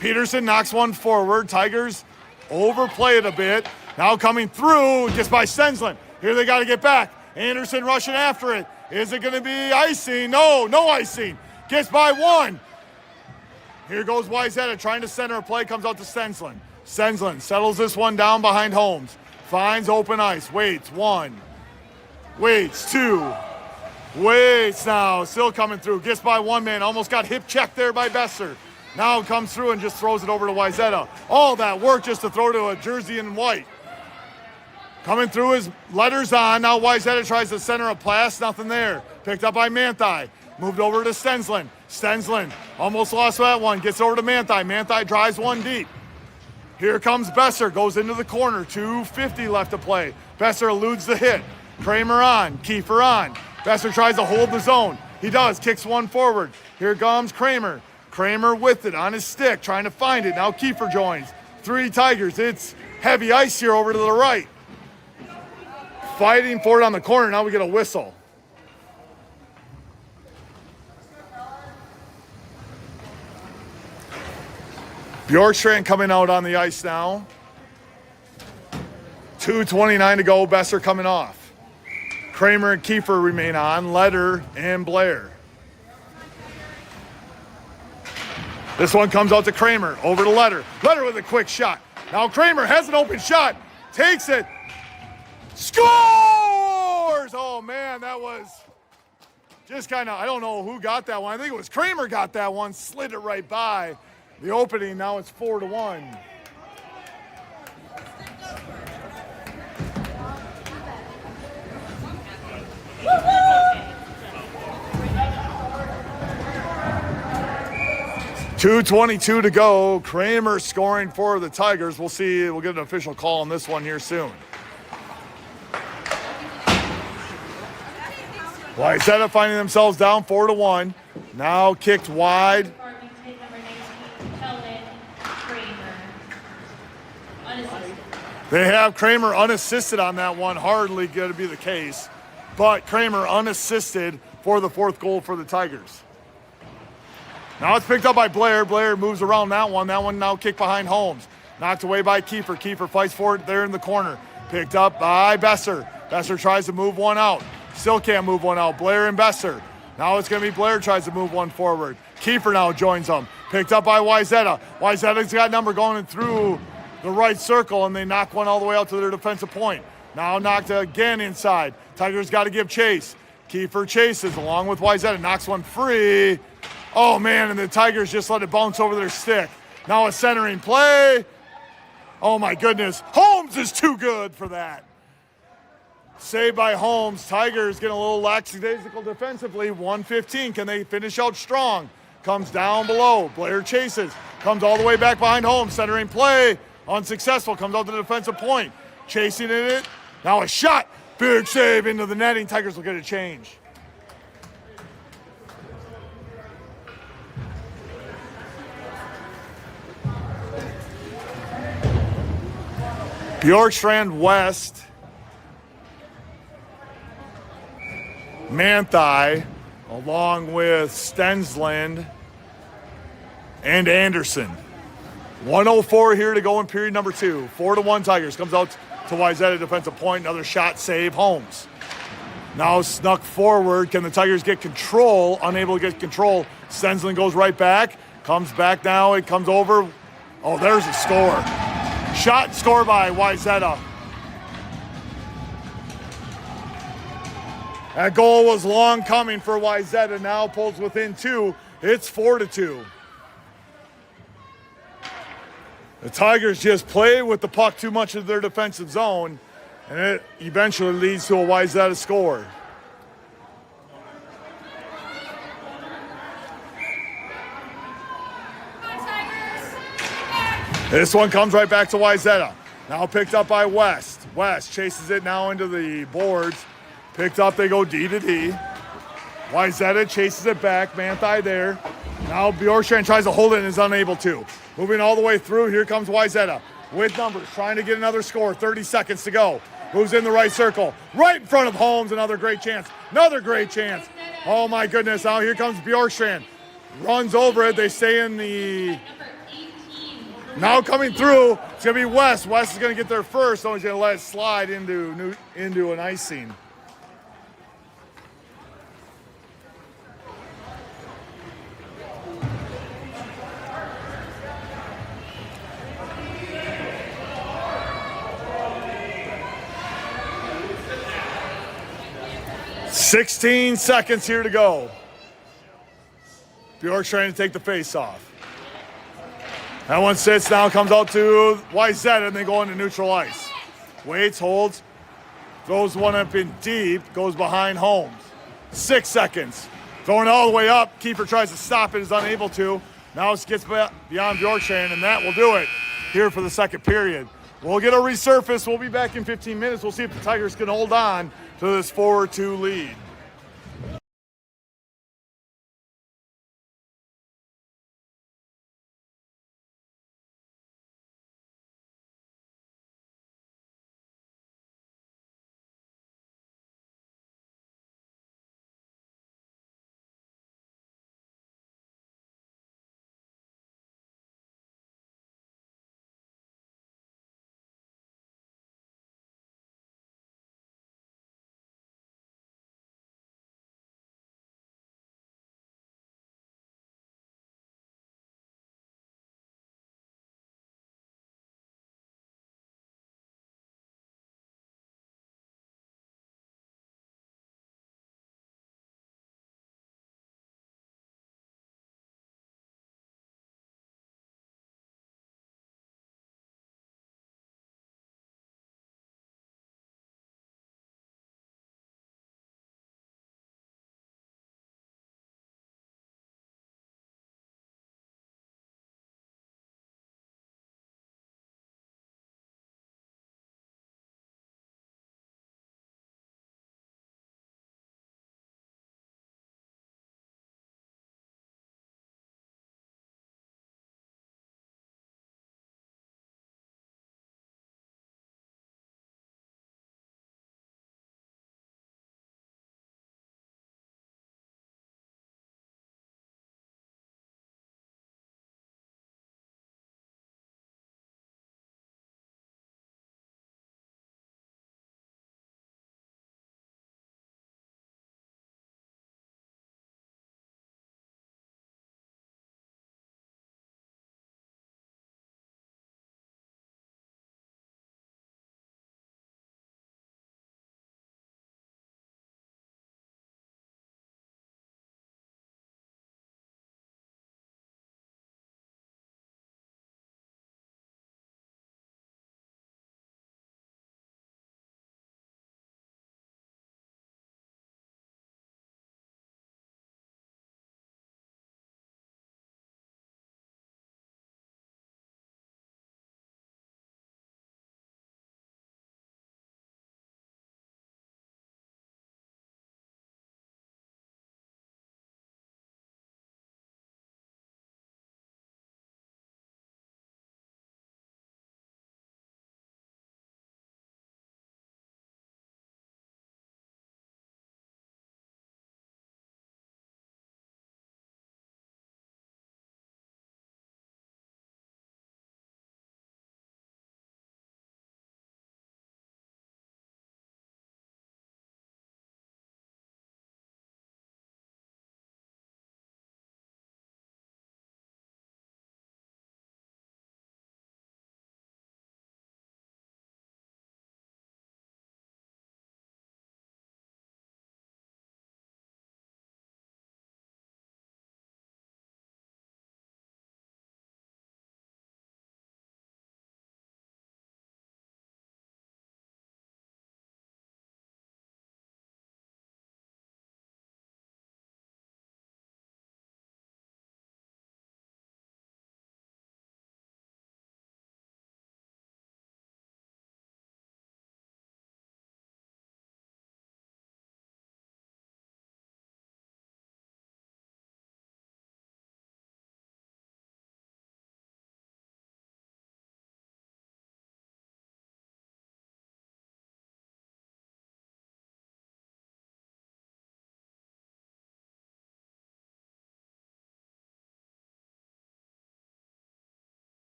Peterson knocks one forward. Tigers overplay it a bit. Now coming through, just by Stensland. Here they got to get back. Anderson rushing after it. Is it going to be icing? No, no icing. Gets by one. Here goes Wayzata trying to center a play. Comes out to Stensland. Stensland settles this one down behind Holmes. Finds open ice. Waits one. Waits two. Waits now. Still coming through. Gets by one man. Almost got hip checked there by Besser. Now comes through and just throws it over to Wayzata. All that work just to throw to a jersey in white. Coming through his letters on. Now Wayzata tries to center a pass. Nothing there. Picked up by Manthei. Moved over to Stensland. Stensland almost lost that one. Gets over to Manthei. Manthei drives one deep. Here comes Besser. Goes into the corner. 2:50 left to play. Besser eludes the hit. Kramer on. Kiefer on. Besser tries to hold the zone. He does. Kicks one forward. Here comes Kramer. Kramer with it on his stick. Trying to find it. Now Kiefer joins. 3 Tigers. It's heavy ice here over to the right. Fighting for it on the corner. Now we get a whistle. Bjorkstrand coming out on the ice now. 2:29 to go. Besser coming off. Kramer and Kiefer remain on. Letter and Blair. This one comes out to Kramer. Over to Letter. Letter with a quick shot. Now Kramer has an open shot. Takes it. Scores! Oh, man, that was just kind of, I don't know who got that one. I think it was Kramer got that one. Slid it right by the opening. Now it's 4-1. .222 to go. Kramer scoring for the Tigers. We'll see. We'll get an official call on this one here soon. Wayzata finding themselves down 4-1. Now kicked wide. They have Kramer unassisted on that one. Hardly going to be the case. But Kramer unassisted for the 4th goal for the Tigers. Now it's picked up by Blair. Blair moves around that one. That one now kicked behind Holmes. Knocked away by Kiefer. Kiefer fights for it there in the corner. Picked up by Besser. Besser tries to move one out. Still can't move one out. Blair and Besser. Now it's going to be Blair tries to move one forward. Kiefer now joins them. Picked up by Wayzata. Wayzata's got number going through the right circle, and they knock one all the way out to their defensive point. Now knocked again inside. Tigers got to give chase. Kiefer chases along with Wayzata. Knocks one free. Oh, man, and the Tigers just let it bounce over their stick. Now a centering play. Oh, my goodness. Holmes is too good for that. Saved by Holmes. Tigers getting a little lackadaisical defensively. 1:15. Can they finish out strong? Comes down below. Blair chases. Comes all the way back behind Holmes. Centering play. Unsuccessful. Comes out to the defensive point. Chasing it. Now a shot. Big save into the netting. Tigers will get a change. Bjorkstrand West. Manthei, along with Stensland and Anderson. 1:04 here to go in period number 2. 4-1 Tigers. Comes out to Wayzata defensive point. Another shot save. Holmes. Now snuck forward. Can the Tigers get control? Unable to get control. Stensland goes right back. Comes back now. It comes over. Oh, there's a score. Shot and score by Wayzata. That goal was long coming for Wayzata. Now pulls within 2. It's 4-2. The Tigers just play with the puck too much of their defensive zone, and it eventually leads to a Wayzata score. This one comes right back to Wayzata. Now picked up by West. West chases it now into the boards. Picked up, they go D to D. Wayzata chases it back. Manthei there. Now Bjorkstrand tries to hold it and is unable to. Moving all the way through. Here comes Wayzata with numbers, trying to get another score. 30 seconds to go. Moves in the right circle. Right in front of Holmes. Another great chance. Another great chance. Oh my goodness. Now here comes Bjorkstrand. Runs over it. They stay in the Now coming through, it's going to be West. West is going to get there first. So he's going to let it slide into an icing. "16 seconds here to go." Bjork's trying to take the face off. That one sits now, comes out to Wayzata, and they go into neutral ice. Waits, holds, throws one up in deep, goes behind Holmes. 6 seconds. Throwing it all the way up. Keeper tries to stop it, is unable to. Now it gets beyond Bjork's hand, and that will do it here for the second period. We'll get a resurface. We'll be back in 15 minutes. We'll see if the Tigers can hold on to this 4-2 lead.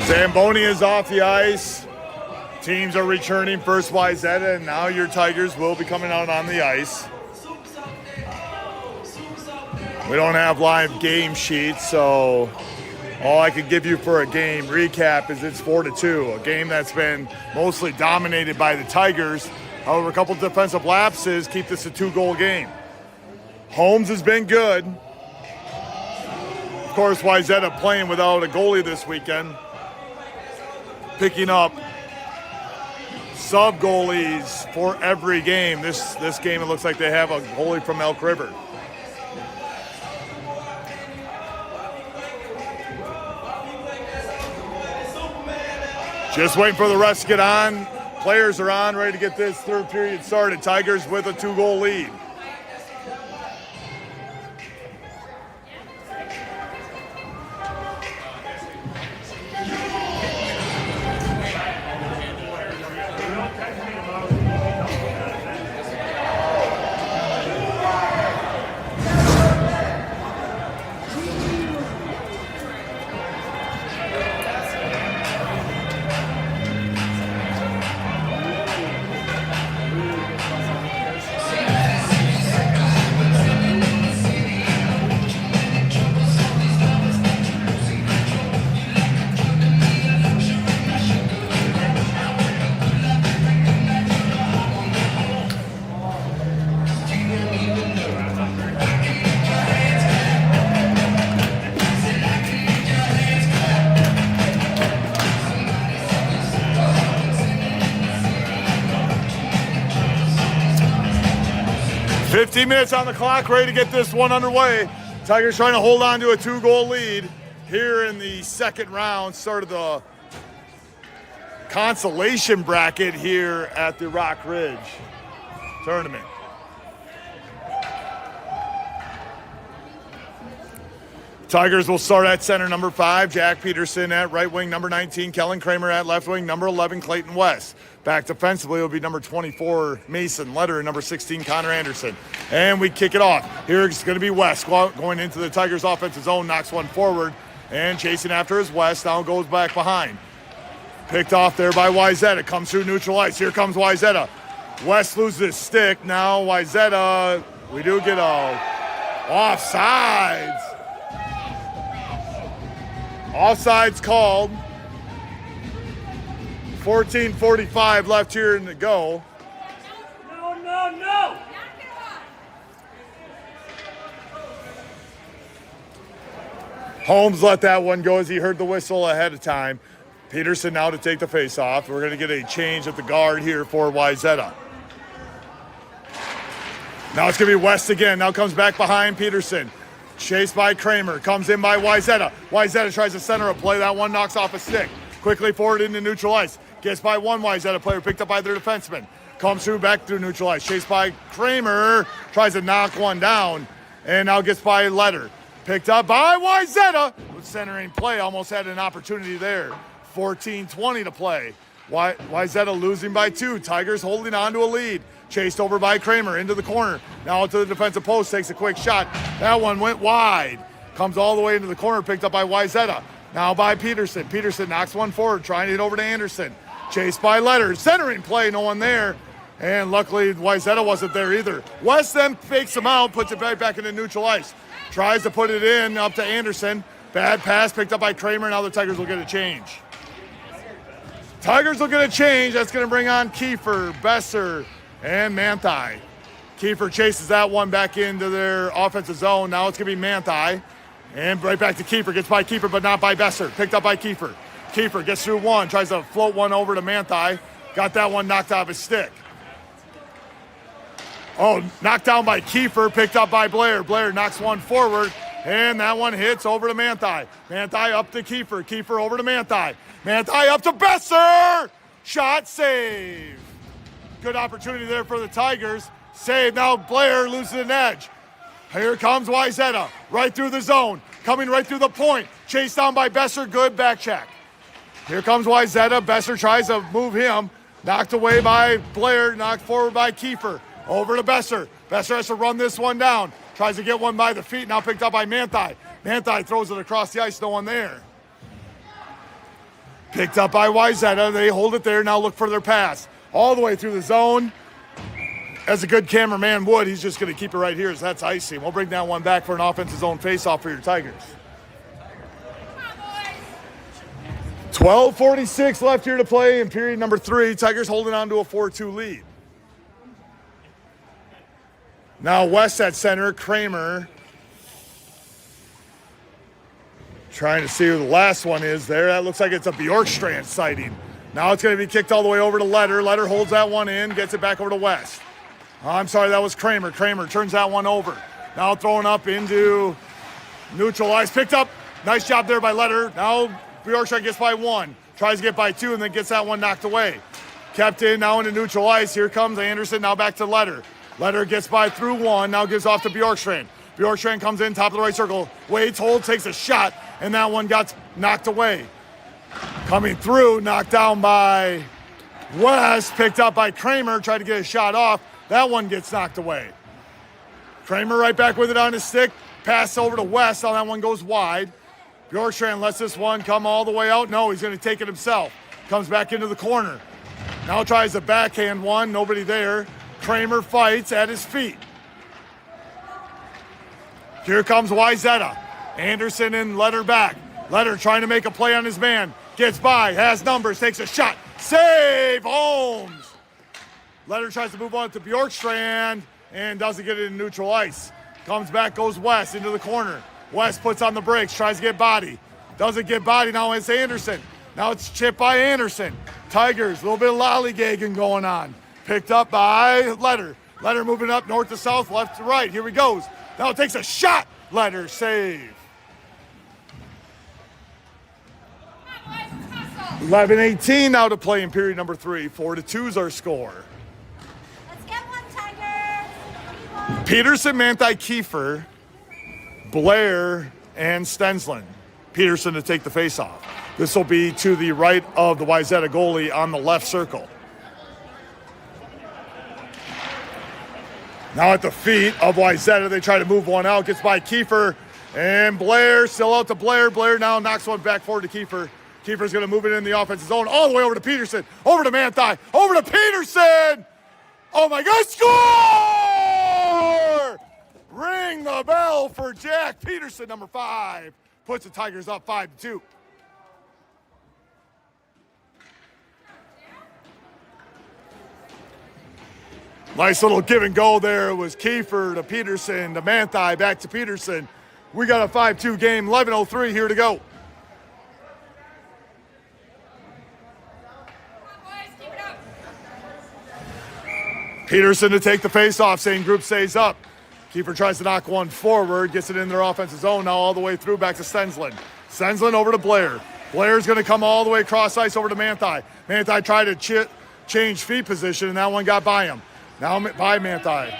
Zamboni is off the ice. Teams are returning. First Wayzata, and now your Tigers will be coming out on the ice. We don't have live game sheets, so all I can give you for a game recap is it's 4-2, a game that's been mostly dominated by the Tigers. However, a couple defensive lapses keep this a 2-goal game. Holmes has been good. Of course, Wayzata playing without a goalie this weekend. Picking up sub goalies for every game. This game, it looks like they have a goalie from Elk River. Just waiting for the rest to get on. Players are on, ready to get this third period started. Tigers with a 2-goal lead. Minutes on the clock, ready to get this one underway. Tigers trying to hold on to a 2-goal lead here in the second round, start of the consolation bracket here at the Rock Ridge tournament. Tigers will start at center, number 5, Jack Peterson. At right wing, number 19, Kellen Kramer. At left wing, number 11, Clayton West. Back defensively will be number 24, Mason Letter, and number 16, Connor Anderson. And we kick it off. Here it's going to be West going into the Tigers' offensive zone, knocks one forward, and chasing after is West. Now goes back behind. Picked off there by Wayzata. Comes through neutral ice. Here comes Wayzata. West loses his stick. Now Wayzata, we do get a offsides. Offsides called. 14:45 left here in the go. No. Holmes let that one go as he heard the whistle ahead of time. Peterson now to take the face-off. We're going to get a change at the guard here for Wayzata. Now it's going to be West again. Now comes back behind Peterson. Chased by Kramer. Comes in by Wayzata. Wayzata tries to center a play. That one knocks off a stick. Quickly forward into neutral ice. Gets by one Wayzata player. Picked up by their defenseman. Comes through back through neutral ice. Chased by Kramer. Tries to knock one down. And now gets by Letter. Picked up by Wayzata. With centering play. Almost had an opportunity there. 14:20 to play. Wayzata losing by 2. Tigers holding on to a lead. Chased over by Kramer into the corner. Now to the defensive post. Takes a quick shot. That one went wide. Comes all the way into the corner. Picked up by Wayzata. Now by Peterson. Peterson knocks one forward. Trying to hit over to Anderson. Chased by Letter. Centering play. No one there. And luckily Wayzata wasn't there either. West then fakes him out. Puts it right back into neutral ice. Tries to put it in up to Anderson. Bad pass picked up by Kramer. Now the Tigers will get a change. Tigers will get a change. That's going to bring on Kiefer, Besser, and Manthai. Kiefer chases that one back into their offensive zone. Now it's going to be Manthai. And right back to Kiefer. Gets by Kiefer, but not by Besser. Picked up by Kiefer. Kiefer gets through one. Tries to float one over to Manthai. Got that one knocked off his stick. Oh, knocked down by Kiefer. Picked up by Blair. Blair knocks one forward. And that one hits over to Manthai. Manthai up to Kiefer. Kiefer over to Manthai. Manthai up to Besser. Shot save. Good opportunity there for the Tigers. Save. Now Blair loses an edge. Here comes Wayzata. Right through the zone. Coming right through the point. Chased down by Besser. Good back check. Here comes Wayzata. Besser tries to move him. Knocked away by Blair. Knocked forward by Kiefer. Over to Besser. Besser has to run this one down. Tries to get one by the feet. Now picked up by Manthai. Manthai throws it across the ice. No one there. Picked up by Wayzata. They hold it there. Now look for their pass. All the way through the zone. As a good cameraman would, he's just going to keep it right here. So that's icy. We'll bring that one back for an offensive zone face-off for your Tigers. 12:46 left here to play in period number 3. Tigers holding on to a 4-2 lead. Now West at center. Kramer trying to see who the last one is there. That looks like it's a Bjorkstrand sighting. Now it's going to be kicked all the way over to Letter. Letter holds that one in, gets it back over to West. Oh, I'm sorry, that was Kramer. Kramer turns that one over. Now throwing up into neutral ice. Picked up. Nice job there by Letter. Now Bjorkstrand gets by 1. Tries to get by 2 and then gets that one knocked away. Kept in now into neutral ice. Here comes Anderson. Now back to Letter. Letter gets by through 1. Now gives off to Bjorkstrand. Bjorkstrand comes in, top of the right circle. Waits, holds, takes a shot, and that one got knocked away. Coming through, knocked down by West, picked up by Kramer, tried to get a shot off. That one gets knocked away. Kramer right back with it on his stick. Pass over to West. Now that one goes wide. Bjorkstrand lets this one come all the way out. No, he's going to take it himself. Comes back into the corner. Now tries a backhand one. Nobody there. Kramer fights at his feet. Here comes Wayzata. Anderson and Letter back. Letter trying to make a play on his man. Gets by, has numbers, takes a shot. Save, Holmes. Letter tries to move on to Bjorkstrand and doesn't get it in neutral ice. Comes back, goes West into the corner. West puts on the brakes, tries to get body. Doesn't get body, now it's Anderson. Now it's chipped by Anderson. Tigers, a little bit of lollygagging going on. Picked up by Letter. Letter moving up north to south, left to right. Here he goes. Now it takes a shot. Letter save. 11:18 now to play in period number 3. 4-2 is our score. Let's get one, Tigers. Peterson, Manthey, Kiefer, Blair, and Stensland. Peterson to take the face-off. This will be to the right of the Wayzata goalie on the left circle. Now at the feet of Wayzata, they try to move one out. Gets by Kiefer and Blair. Still out to Blair. Blair now knocks one back forward to Kiefer. Kiefer's going to move it in the offensive zone all the way over to Peterson. Over to Manthey. Over to Peterson. Oh my God, score! Ring the bell for Jack Peterson, number 5. Puts the Tigers up 5-2. Nice little give and go there. It was Kiefer to Peterson to Manthey, back to Peterson. We got a 5-2 game, 11:03 here to go. Peterson to take the face-off, same group stays up. Kiefer tries to knock one forward, gets it in their offensive zone, now all the way through, back to Stensland. Stensland over to Blair. Blair's going to come all the way across ice over to Manthey. Manthey tried to change feet position, and that one got by him. Now by Manthey.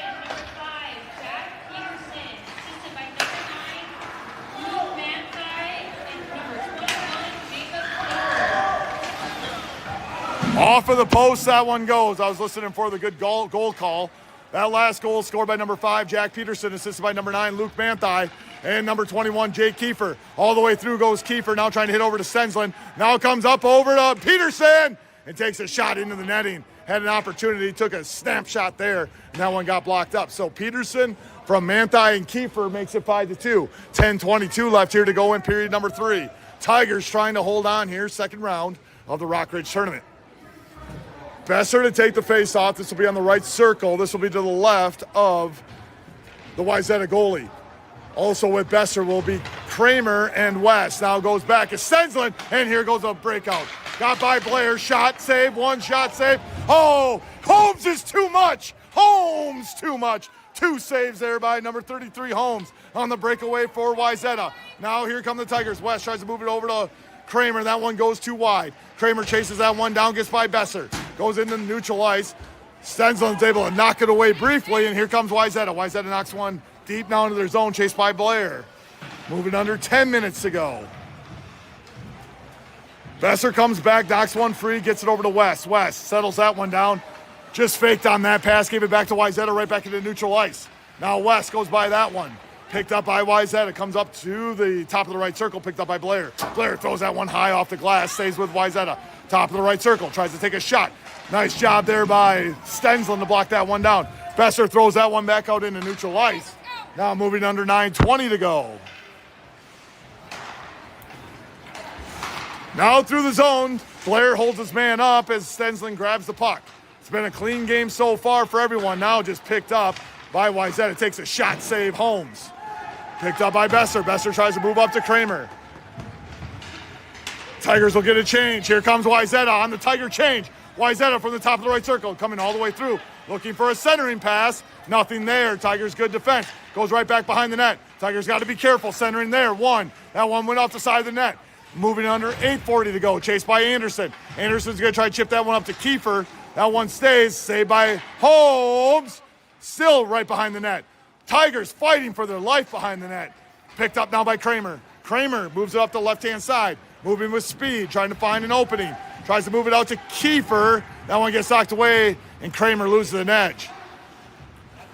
Off of the post, that one goes. I was listening for the good goal call. That last goal scored by number 5, Jack Peterson, assisted by number 9, Luke Manthey, and number 21, Jake Kiefer. All the way through goes Kiefer, now trying to hit over to Stensland. Now comes up over to Peterson and takes a shot into the netting. Had an opportunity, took a snap shot there, and that one got blocked up. So Peterson from Manthey and Kiefer makes it 5-2. 10:22 left here to go in period number 3. Tigers trying to hold on here, second round of the Rock Ridge tournament. Besser to take the face-off. This will be on the right circle. This will be to the left of the Wayzata goalie. Also with Besser will be Kramer and West. Now goes back to Stensland, and here goes a breakout. Got by Blair, shot save, one shot save. Oh, Holmes is too much. Holmes too much. 2 saves there by number 33, Holmes, on the breakaway for Wayzata. Now here come the Tigers. West tries to move it over to Kramer. That one goes too wide. Kramer chases that one down, gets by Besser. Goes into neutral ice. Stensland's able to knock it away briefly, and here comes Wayzata. Wayzata knocks one deep now into their zone, chased by Blair. Moving under 10 minutes to go. Besser comes back, knocks one free, gets it over to West. West settles that one down. Just faked on that pass, gave it back to Wayzata, right back into neutral ice. Now West goes by that one. Picked up by Wayzata, comes up to the top of the right circle, picked up by Blair. Blair throws that one high off the glass, stays with Wayzata. Top of the right circle, tries to take a shot. Nice job there by Stensland to block that one down. Besser throws that one back out into neutral ice. Now moving under 9:20 to go. Now through the zone, Blair holds his man up as Stensland grabs the puck. It's been a clean game so far for everyone. Now just picked up by Wayzata. Takes a shot save, Holmes. Picked up by Besser. Besser tries to move up to Kramer. Tigers will get a change. Here comes Wayzata on the Tiger change. Wayzata from the top of the right circle, coming all the way through. Looking for a centering pass. Nothing there. Tigers good defense. Goes right back behind the net. Tigers got to be careful. Centering there. One. That one went off the side of the net. Moving under 8:40 to go. Chased by Anderson. Anderson's going to try to chip that one up to Kiefer. That one stays. Saved by Holmes. Still right behind the net. Tigers fighting for their life behind the net. Picked up now by Kramer. Kramer moves it up the left-hand side. Moving with speed, trying to find an opening. Tries to move it out to Kiefer. That one gets knocked away, and Kramer loses an edge.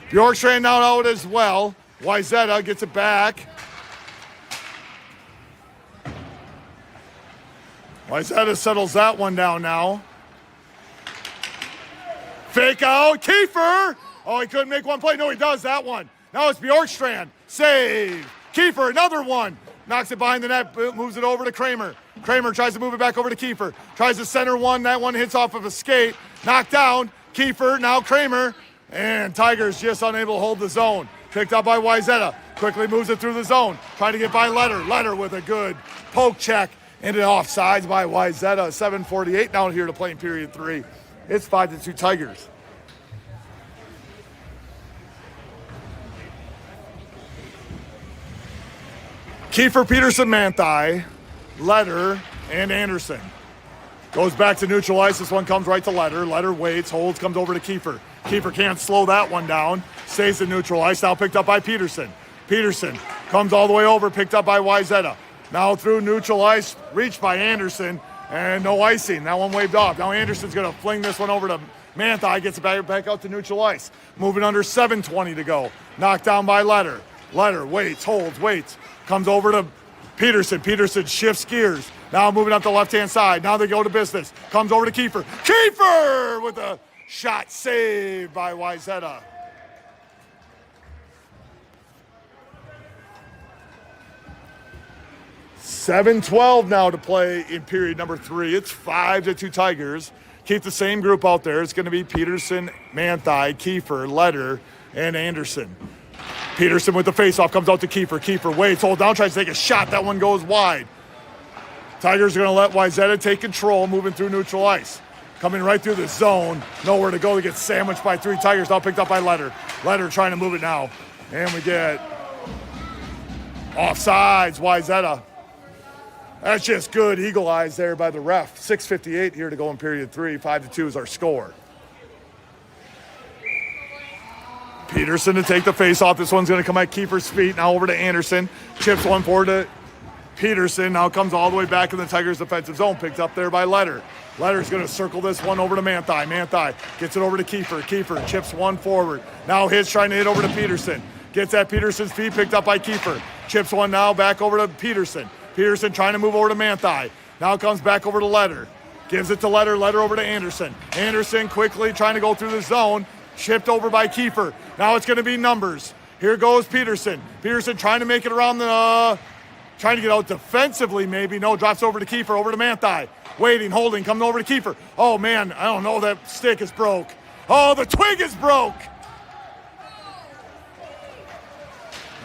Bjorkstrand now out as well. Wayzata gets it back. Wayzata settles that one down now. Fake out, Kiefer! Oh, he couldn't make one play. No, he does that one. Now it's Bjorkstrand. Save. Kiefer, another one. Knocks it behind the net, moves it over to Kramer. Kramer tries to move it back over to Kiefer. Tries to center one. That one hits off of a skate. Knocked down. Kiefer, now Kramer. And Tigers just unable to hold the zone. Picked up by Wayzata. Quickly moves it through the zone. Trying to get by Letter. Letter with a good poke check. Into offsides by Wayzata. 7:48 down here to play in period 3. It's 5-2 Tigers. Kiefer, Peterson, Manthey, Letter, and Anderson. Goes back to neutral ice. This one comes right to Letter. Letter waits, holds, comes over to Kiefer. Kiefer can't slow that one down. Stays in neutral ice. Now picked up by Peterson. Peterson comes all the way over, picked up by Wayzata. Now through neutral ice, reached by Anderson, and no icing. That one waved off. Now Anderson's going to fling this one over to Manthey. Gets it back out to neutral ice. Moving under 7:20 to go. Knocked down by Letter. Letter waits, holds, waits. Comes over to Peterson. Peterson shifts gears. Now moving up the left-hand side. Now they go to business. Comes over to Kiefer. Kiefer with a shot saved by Wayzata. $7:12 now to play in period number 3. It's 5-2 Tigers. Keep the same group out there. It's going to be Peterson, Manthey, Kiefer, Letter, and Anderson. Peterson with the faceoff comes out to Kiefer. Kiefer waits, holds down, tries to take a shot. That one goes wide. Tigers are going to let Wayzata take control, moving through neutral ice. Coming right through the zone. Nowhere to go. They get sandwiched by 3 Tigers. Now picked up by Letter. Letter trying to move it now. And we get offsides, Wayzata. That's just good eagle eyes there by the ref. 6:58 here to go in period 3. 5-2 is our score. Peterson to take the face off. This one's going to come at Kiefer's feet. Now over to Anderson. Chips one forward to Peterson. Now comes all the way back in the Tigers' defensive zone. Picked up there by Letter. Letter's going to circle this one over to Manthey. Manthey gets it over to Kiefer. Kiefer chips one forward. Now hits trying to hit over to Peterson. Gets at Peterson's feet. Picked up by Kiefer. Chips one now back over to Peterson. Peterson trying to move over to Manthey. Now comes back over to Letter. Gives it to Letter. Letter over to Anderson. Anderson quickly trying to go through the zone. Chipped over by Kiefer. Now it's going to be numbers. Here goes Peterson. Peterson trying to make it around the... trying to get out defensively maybe. No, drops over to Kiefer, over to Manthey. Waiting, holding, coming over to Kiefer. Oh, man, I don't know. That stick is broke. Oh, the twig is broke.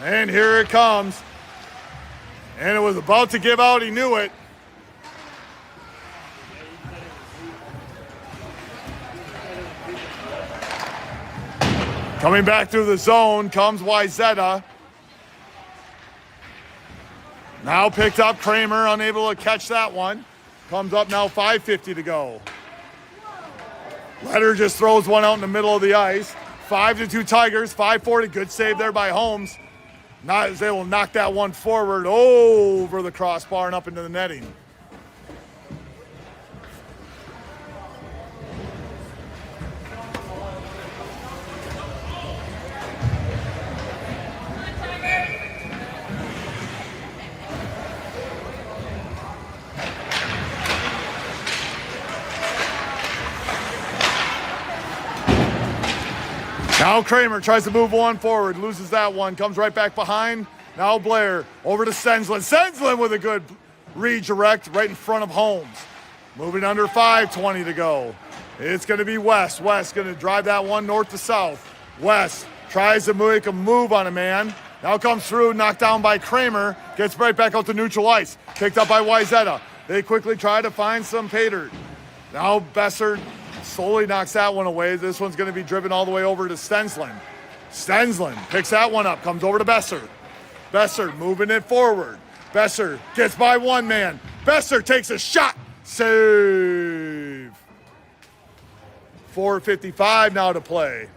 And here it comes. And it was about to give out. He knew it. Coming back through the zone comes Wayzata. Now picked up Kramer, unable to catch that one. Comes up now, 5:50 to go. Letter just throws one out in the middle of the ice. 5-2 Tigers, 5:40. Good save there by Holmes. Not as able to knock that one forward over the crossbar and up into the netting. Now Kramer tries to move one forward, loses that one, comes right back behind. Now Blair over to Senslin. Senslin with a good redirect right in front of Holmes. Moving under 5:20 to go. It's going to be West. West going to drive that one north to south. West tries to make a move on a man. Now comes through, knocked down by Kramer. Gets right back out to neutral ice. Picked up by Wayzata. They quickly try to find some pay dirt. Now Besser slowly knocks that one away. This one's going to be driven all the way over to Stenslin. Stenslin picks that one up, comes over to Besser. Besser moving it forward. Besser gets by one man. Besser takes a shot. Save. 4:55 now to play.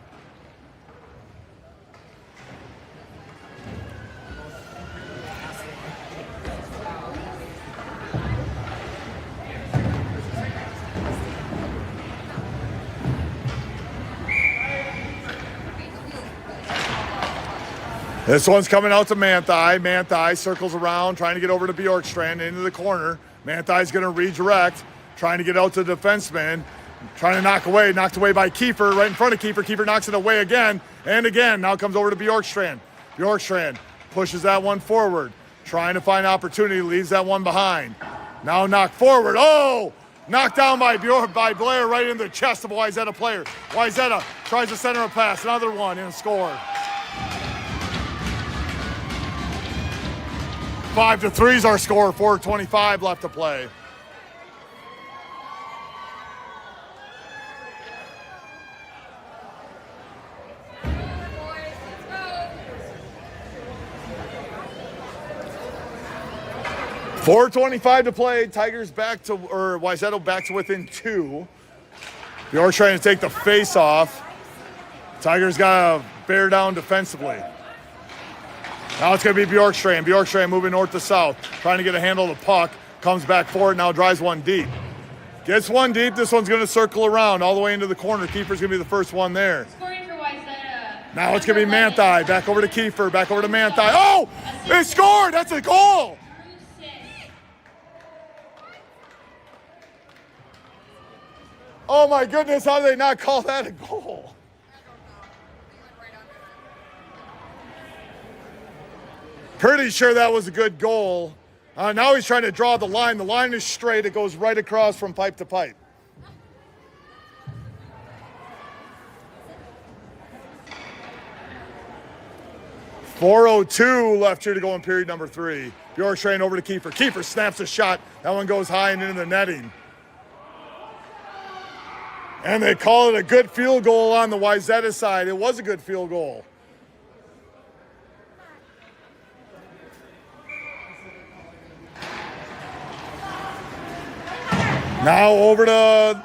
This one's coming out to Manthai. Manthai circles around, trying to get over to Bjorkstrand into the corner. Manthai's going to redirect, trying to get out to the defenseman, trying to knocked away by Kiefer, right in front of Kiefer. Kiefer knocks it away again and again. Now comes over to Bjorkstrand. Bjorkstrand pushes that one forward, trying to find opportunity, leaves that one behind. Now knocked forward. Oh! Knocked down by Blair right in the chest of a Wayzata player. Wayzata tries to center a pass. Another one and a score. 5-3 is our score. 4:25 left to play. .425 to play. Tigers back to, or Wayzata back to within 2. Bjork's trying to take the face off. Tigers got to bear down defensively. Now it's going to be Bjorkstrand. Bjorkstrand moving north to south, trying to get a handle of the puck. Comes back forward, now drives one deep. Gets one deep. This one's going to circle around all the way into the corner. Kiefer's going to be the first one there. Scoring for Wayzata. Now it's going to be Manthai. Back over to Kiefer. Back over to Manthai. Oh! They scored! That's a goal! Oh my goodness, how did they not call that a goal? Pretty sure that was a good goal. Now he's trying to draw the line. The line is straight. It goes right across from pipe to pipe. .402 left here to go in period number 3. Bjorkstrand over to Kiefer. Kiefer snaps a shot. That one goes high and into the netting. And they call it a good field goal on the Wayzata side. It was a good field goal. Now over to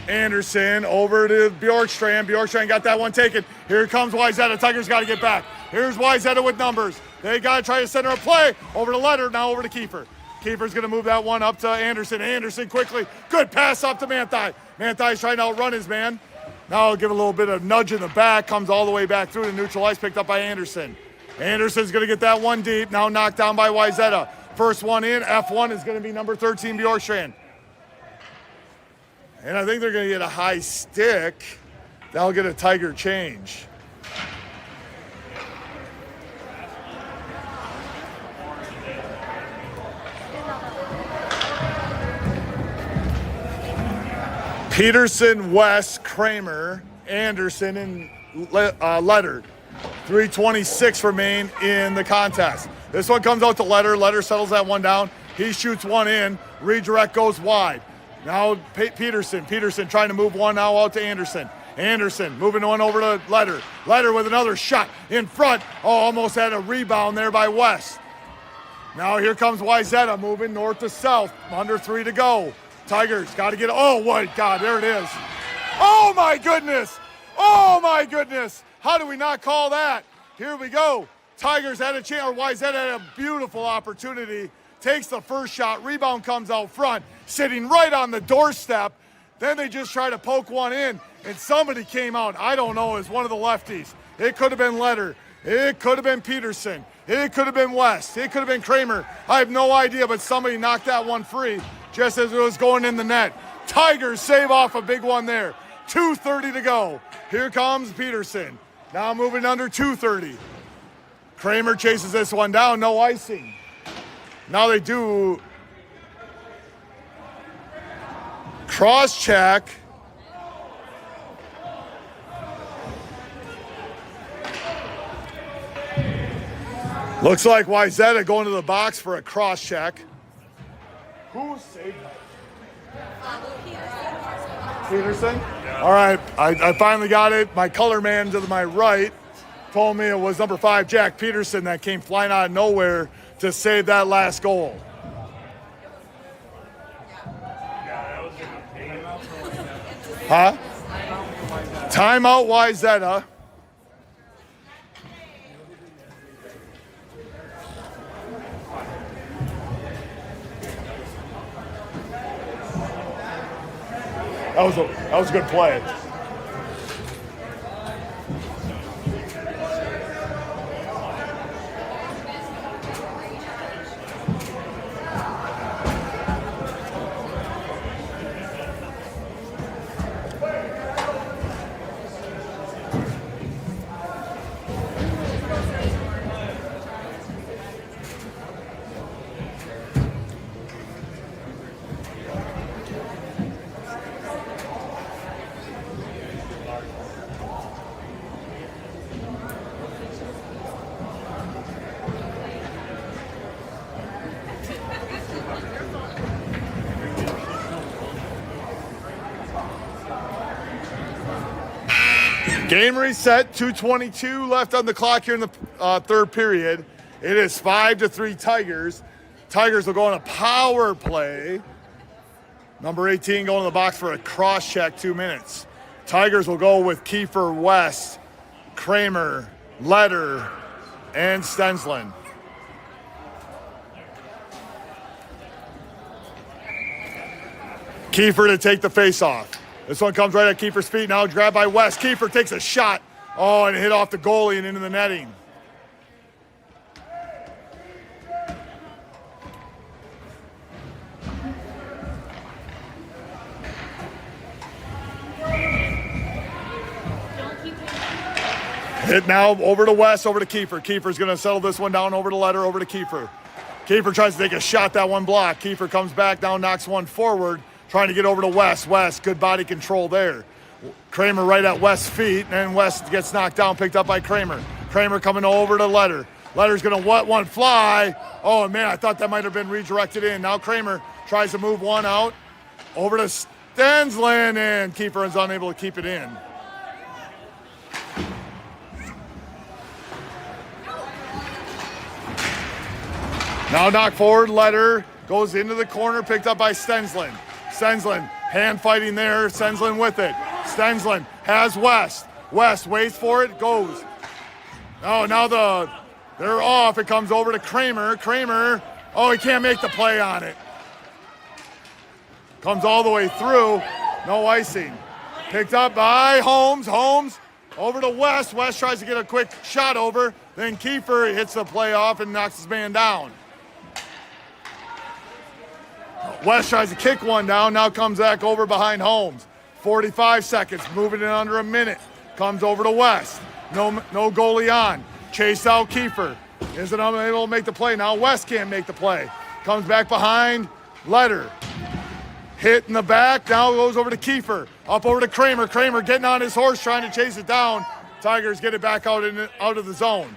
Anderson, over to Bjorkstrand. Bjorkstrand got that one taken. Here comes Wayzata. Tigers got to get back. Here's Wayzata with numbers. They got to try to center a play. Over to Letter, now over to Kiefer. Kiefer's going to move that one up to Anderson. Anderson quickly. Good pass up to Manthai. Manthai's trying to outrun his man. Now he'll give a little bit of nudge in the back. Comes all the way back through to neutral ice, picked up by Anderson. Anderson's going to get that one deep. Now knocked down by Wayzata. First one in. F1 is going to be number 13, Bjorkstrand. And I think they're going to get a high stick. That'll get a Tiger change. Peterson, West, Kramer, Anderson, and Letter. 3:26 remain in the contest. This one comes out to Letter. Letter settles that one down. He shoots one in. Redirect goes wide. Now Peterson. Peterson trying to move one now out to Anderson. Anderson moving one over to Letter. Letter with another shot in front. Oh, almost had a rebound there by West. Now here comes Wayzata moving north to south. Under 3 to go. Tigers got to get, oh my God, there it is. Oh my goodness. Oh my goodness. How do we not call that? Here we go. Tigers had a chance, or Wayzata had a beautiful opportunity. Takes the first shot, rebound comes out front, sitting right on the doorstep. Then they just try to poke one in, and somebody came out. I don't know, as one of the lefties. It could have been Letter. It could have been Peterson. It could have been West. It could have been Kramer. I have no idea, but somebody knocked that one free just as it was going in the net. Tigers save off a big one there. 2:30 to go. Here comes Peterson. Now moving under 230. Kramer chases this one down, no icing. Now they do cross check. Looks like Wayzata going to the box for a cross check. Who saved that? Peterson? Yeah. All right, I finally got it. My color man to my right told me it was number 5, Jack Peterson, that came flying out of nowhere to save that last goal. Huh? Timeout Wayzata. That was a good play. Game reset, 2:22 left on the clock here in the third period. It is 5-3 Tigers. Tigers will go on a power play. Number 18 going to the box for a cross check, 2 minutes. Tigers will go with Kiefer, West, Kramer, Letter, and Stensland. Kiefer to take the face-off. This one comes right at Kiefer's feet. Now grabbed by West. Kiefer takes a shot. Oh, and it hit off the goalie and into the netting. Hit now over to West, over to Kiefer. Kiefer's going to settle this one down over to Letter, over to Kiefer. Kiefer tries to take a shot, that one block. Kiefer comes back down, knocks one forward, trying to get over to West. West, good body control there. Kramer right at West's feet, and West gets knocked down, picked up by Kramer. Kramer coming over to Letter. Letter's going to let one fly. Oh, man, I thought that might have been redirected in. Now Kramer tries to move one out. Over to Stensland, and Kiefer is unable to keep it in. Now knock forward, Letter goes into the corner, picked up by Stensland. Stensland, hand fighting there, Stensland with it. Stensland has West. West waits for it, goes. Oh, now they're off. It comes over to Kramer. Kramer, oh, he can't make the play on it. Comes all the way through, no icing. Picked up by Holmes. Holmes over to West. West tries to get a quick shot over. Then Kiefer hits the play off and knocks his man down. West tries to kick one down, now comes back over behind Holmes. 45 seconds, moving in under a minute. Comes over to West. No goalie on. Chased out Kiefer. Isn't able to make the play. Now West can't make the play. Comes back behind Letter. Hit in the back, now goes over to Kiefer. Up over to Kramer. Kramer getting on his horse, trying to chase it down. Tigers get it back out of the zone.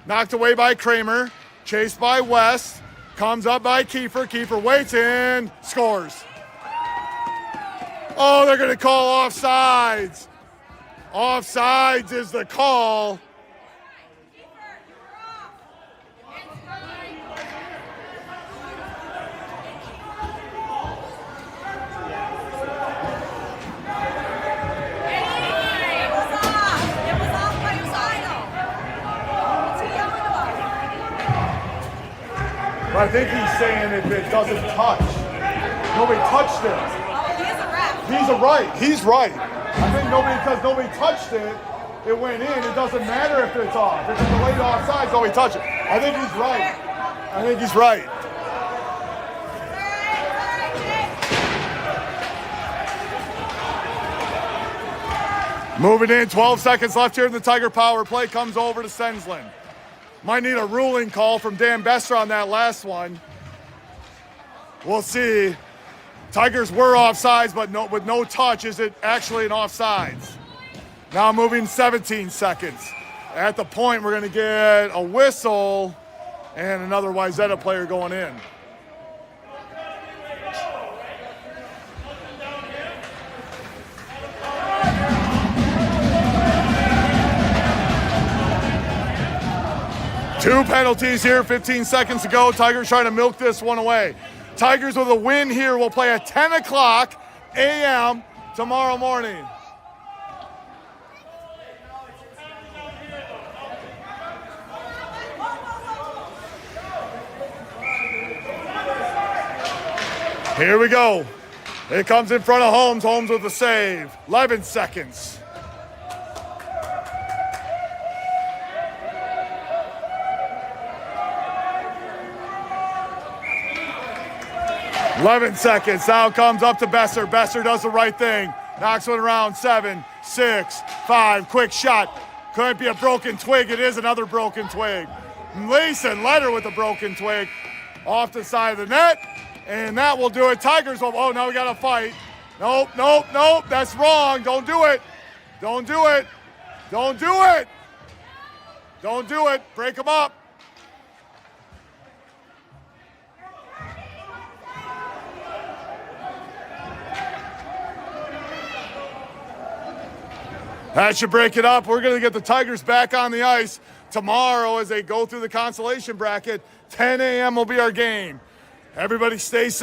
Knocked away by Kramer. Chased by West. Comes up by Kiefer. Kiefer waits and scores. Oh, they're going to call offsides. Offsides is the call. I think he's saying if it doesn't touch. Nobody touched it. Oh, he is a ref. He's right. I think because nobody touched it, it went in. It doesn't matter if it's off. If it's delayed offside, nobody touched it. I think he's right. Moving in, 12 seconds left here in the Tiger power play. Comes over to Sensland. Might need a ruling call from Dan Besser on that last one. We'll see. Tigers were offsides, but with no touch. Is it actually an offsides? Now moving 17 seconds. At the point, we're going to get a whistle and another Wayzata player going in. Two penalties here, 15 seconds to go. Tigers trying to milk this one away. Tigers with a win here will play at 10 o'clock a.m. tomorrow morning. Here we go. It comes in front of Holmes. Holmes with the save. 11 seconds. 11 seconds. Now comes up to Besser. Besser does the right thing. Knocks one around. 7, 6, 5. Quick shot. Couldn't be a broken twig. It is another broken twig. Leeson Letter with a broken twig off the side of the net. And that will do it. Tigers will. Oh, now we got to fight. Nope, nope, nope. That's wrong. Don't do it. Don't do it. Don't do it. Don't do it. Break them up. That should break it up. We're going to get the Tigers back on the ice tomorrow as they go through the consolation bracket. 10 a.m. will be our game. Everybody stay safe.